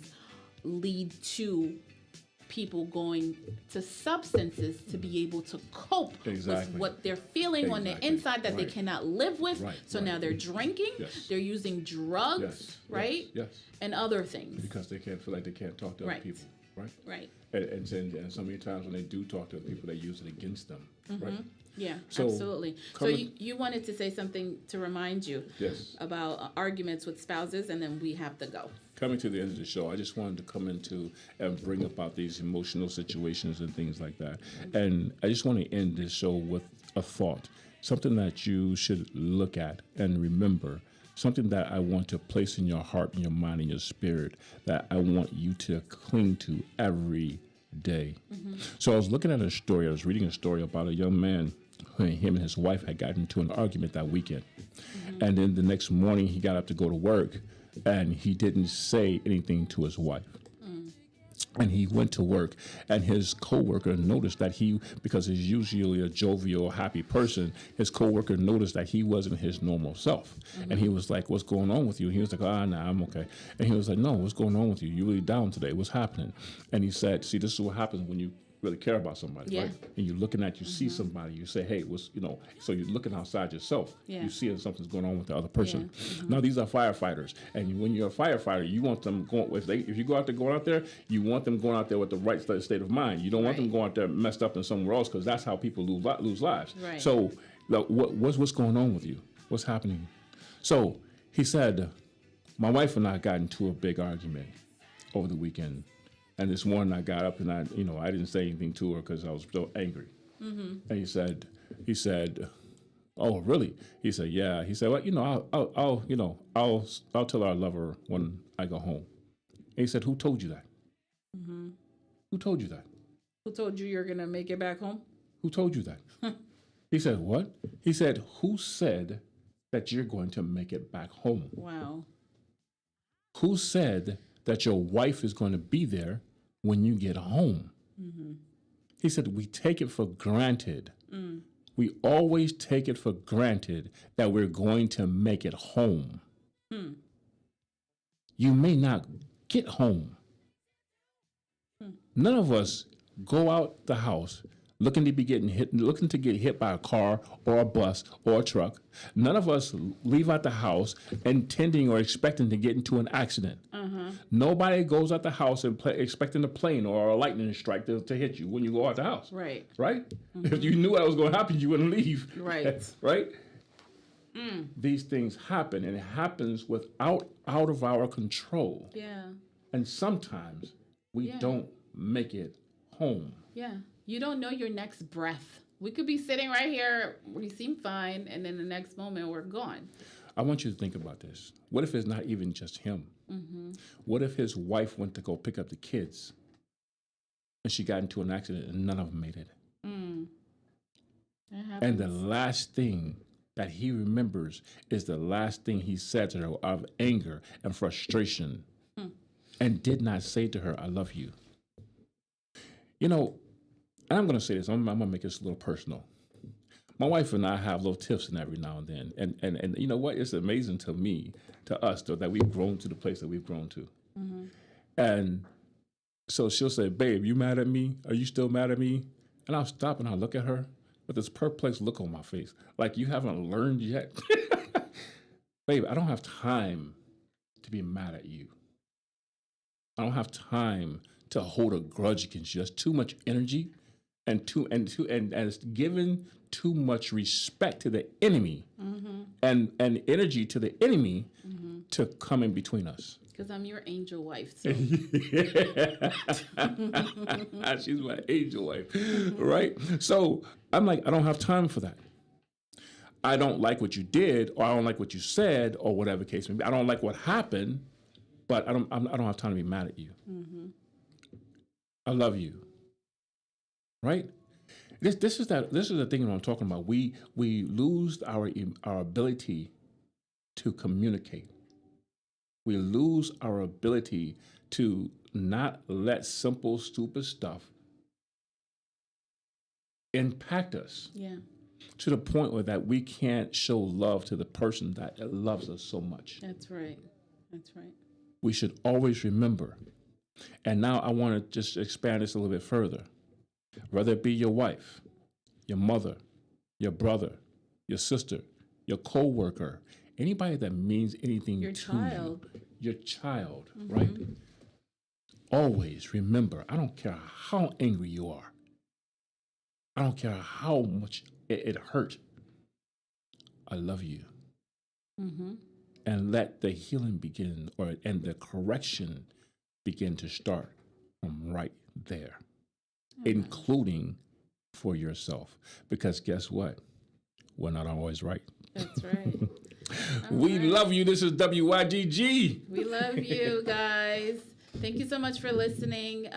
[SPEAKER 4] lead to people going to substances to be able to cope
[SPEAKER 1] Exactly.
[SPEAKER 4] with what they're feeling on the
[SPEAKER 1] Exactly.
[SPEAKER 4] inside that they
[SPEAKER 1] Right.
[SPEAKER 4] cannot live with.
[SPEAKER 1] Right,
[SPEAKER 4] So
[SPEAKER 1] right.
[SPEAKER 4] now they're drinking,
[SPEAKER 1] Yes.
[SPEAKER 4] they're using drugs,
[SPEAKER 1] Yes.
[SPEAKER 4] right?
[SPEAKER 1] Yes.
[SPEAKER 4] And other things.
[SPEAKER 1] Because they can't feel like they can't talk to other
[SPEAKER 4] Right.
[SPEAKER 1] people. Right.
[SPEAKER 4] Right.
[SPEAKER 1] And so many times when they do talk to other people, they use it against them. Right.
[SPEAKER 4] Yeah,
[SPEAKER 1] So,
[SPEAKER 4] absolutely. So
[SPEAKER 1] coming-
[SPEAKER 4] you wanted to say something to remind you
[SPEAKER 1] Yes.
[SPEAKER 4] about arguments with spouses, and then we have to go.
[SPEAKER 1] Coming to the end of the show, I just wanted to come into and bring about these emotional situations and things like that. And I just want to end this show with a thought, something that you should look at and remember, something that I want to place in your heart and your mind and your spirit that I want you to cling to every day. So I was looking at a story, I was reading a story about a young man. Him and his wife had gotten into an argument that weekend. And then the next morning he got up to go to work and he didn't say anything to his wife. And he went to work, and his coworker noticed that because he's usually a jovial, happy person, his coworker noticed that he wasn't his normal self. And he was like, "What's going on with you?" And he was like, "Nah, I'm okay." And he was like, "No, what's going on with you? You really down today? What's happening?" And he said, "See, this is what happens when you really care about somebody,
[SPEAKER 4] Yeah.
[SPEAKER 1] right? And you're looking at, you see somebody, you say, hey, so you're looking outside yourself.
[SPEAKER 4] Yeah.
[SPEAKER 1] You see if something's going on with the other person. Now, these are firefighters. And when you're a firefighter, you want them going, if you go out there, you want them going out there with the right state of mind. You don't want them
[SPEAKER 4] Right.
[SPEAKER 1] going out there messed up and somewhere else, because that's how people lose lives.
[SPEAKER 4] Right.
[SPEAKER 1] So what's going on with you? What's happening? So he said, my wife and I got into a big argument over the weekend. And this morning I got up and I didn't say anything to her because I was so angry. And he said, oh, really? He said, yeah. He said, well, I'll tell her I love her when I go home. And he said, who told you that? Who told you that?
[SPEAKER 4] Who told you you're gonna make it back home?
[SPEAKER 1] Who told you that? He said, what? He said, who said that you're going to make it back home?
[SPEAKER 4] Wow.
[SPEAKER 1] Who said that your wife is going to be there when you get home? He said, we take it for granted. We always take it for granted that we're going to make it home. You may not get home. None of us go out the house looking to get hit by a car or a bus or a truck. None of us leave out the house intending or expecting to get into an accident. Nobody goes out the house and expecting a plane or a lightning strike to hit you when you go out the house.
[SPEAKER 4] Right.
[SPEAKER 1] Right? If you knew that was going to happen, you wouldn't leave.
[SPEAKER 4] Right.
[SPEAKER 1] Right? These things happen, and it happens out of our control.
[SPEAKER 4] Yeah.
[SPEAKER 1] And sometimes we
[SPEAKER 4] Yeah.
[SPEAKER 1] don't make it home.
[SPEAKER 4] Yeah. You don't know your next breath We could be sitting right here, we seem fine, and then the next moment we're gone.
[SPEAKER 1] I want you to think about this. What if it's not even just him? What if his wife went to go pick up the kids and she got into an accident and none of them made it?
[SPEAKER 4] That happens.
[SPEAKER 1] And the last thing that he remembers is the last thing he said to her out of anger and frustration, and did not say to her, I love you. You know, and I'm going to say this, I'm going to make this a little personal. My wife and I have little tiffs and every now and then. And you know what? It's amazing to me, to us, though, that we've grown to the place that we've grown to. And so she'll say, babe, you mad at me? Are you still mad at me? And I'll stop and I'll look at her with this perplexed look on my face. Like, you haven't learned yet? Babe, I don't have time to be mad at you. I don't have time to hold a grudge against you. That's too much energy and it's given too much respect to the enemy and energy to the enemy to come in between us.
[SPEAKER 4] Because I'm your angel wife. So.
[SPEAKER 1] She's my angel wife, right? So I'm like, I don't have time for that. I don't like what you did, or I don't like what you said, or whatever the case may be. I don't like what happened, but I don't have time to be mad at you. I love you, right? This is the thing that I'm talking about. We lose our ability to communicate. We lose our ability to not let simple, stupid stuff impact us.
[SPEAKER 4] Yeah.
[SPEAKER 1] To the point where that we can't show love to the person that loves us so much.
[SPEAKER 4] That's right. That's right.
[SPEAKER 1] We should always remember. And now I want to just expand this a little bit further. Whether it be your wife, your mother, your brother, your sister, your co-worker, anybody that means anything
[SPEAKER 4] Your
[SPEAKER 1] to
[SPEAKER 4] child.
[SPEAKER 1] you, your child, right? Always remember, I don't care how angry you are. I don't care how much it hurt. I love you. And let the healing begin, and the correction begin to start from right there, including for yourself. Because guess what? We're not always right.
[SPEAKER 4] That's right.
[SPEAKER 1] We love you. This is WYGG.
[SPEAKER 4] We love you guys. Thank you so much for listening.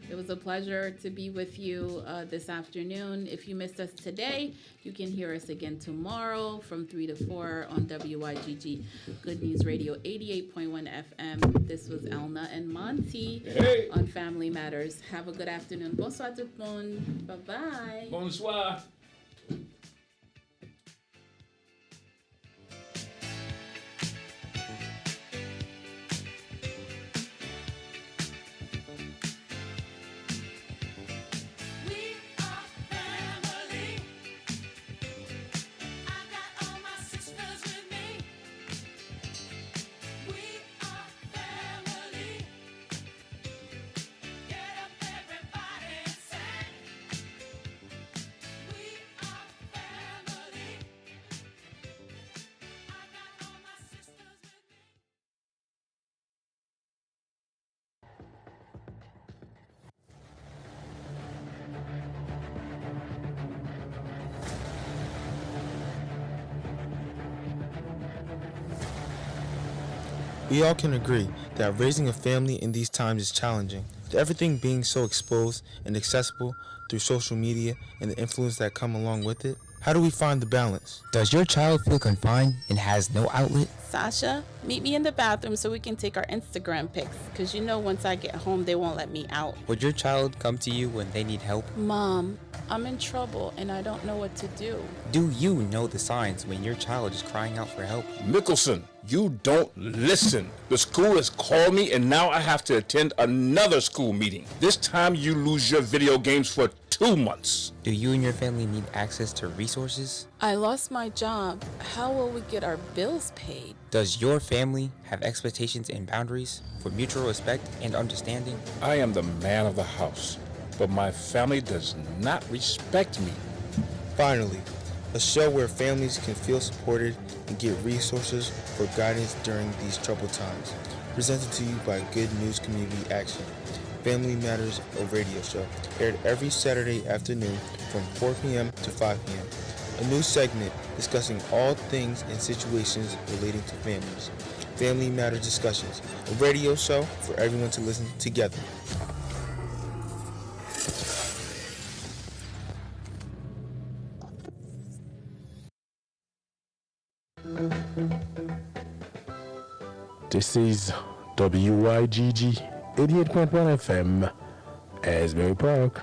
[SPEAKER 4] It was a pleasure to be with you this afternoon. If you missed us today, you can hear us again tomorrow from 3 to 4 on WYGG Good News Radio 88.1 FM. This was Elna and Monty on Family Matters. Have a good afternoon. Bonsoir tout le monde. Bye-bye.
[SPEAKER 1] Bonsoir.
[SPEAKER 2] We all can agree that raising a family in these times is challenging. With everything being so exposed and accessible through social media and the influence that come along with it, how do we find the balance?
[SPEAKER 3] Does your child feel confined and has no outlet?
[SPEAKER 4] Sasha, meet me in the bathroom so we can take our Instagram pics. Because you know once I get home, they won't let me out.
[SPEAKER 3] Would your child come to you when they need help?
[SPEAKER 4] Mom, I'm in trouble and I don't know what to do.
[SPEAKER 3] Do you know the signs when your child is crying out for help?
[SPEAKER 1] Nicholson, you don't listen. The school has called me and now I have to attend another school meeting. This time you lose your video games for 2 months.
[SPEAKER 3] Do you and your family need access to resources?
[SPEAKER 4] I lost my job. How will we get our bills paid?
[SPEAKER 3] Does your family have expectations and boundaries for mutual respect and understanding?
[SPEAKER 1] I am the man of the house, but my family does not respect me.
[SPEAKER 2] Finally, a show where families can feel supported and get resources for guidance during these troubled times. Presented to you by Good News Community Action. Family Matters, a radio show, aired every Saturday afternoon from 4 p.m. to 5 p.m. A new segment discussing all things and situations relating to families. Family Matters Discussions, a radio show for everyone to listen together.
[SPEAKER 6] This is WYGG 88.1 FM, Asbury Park.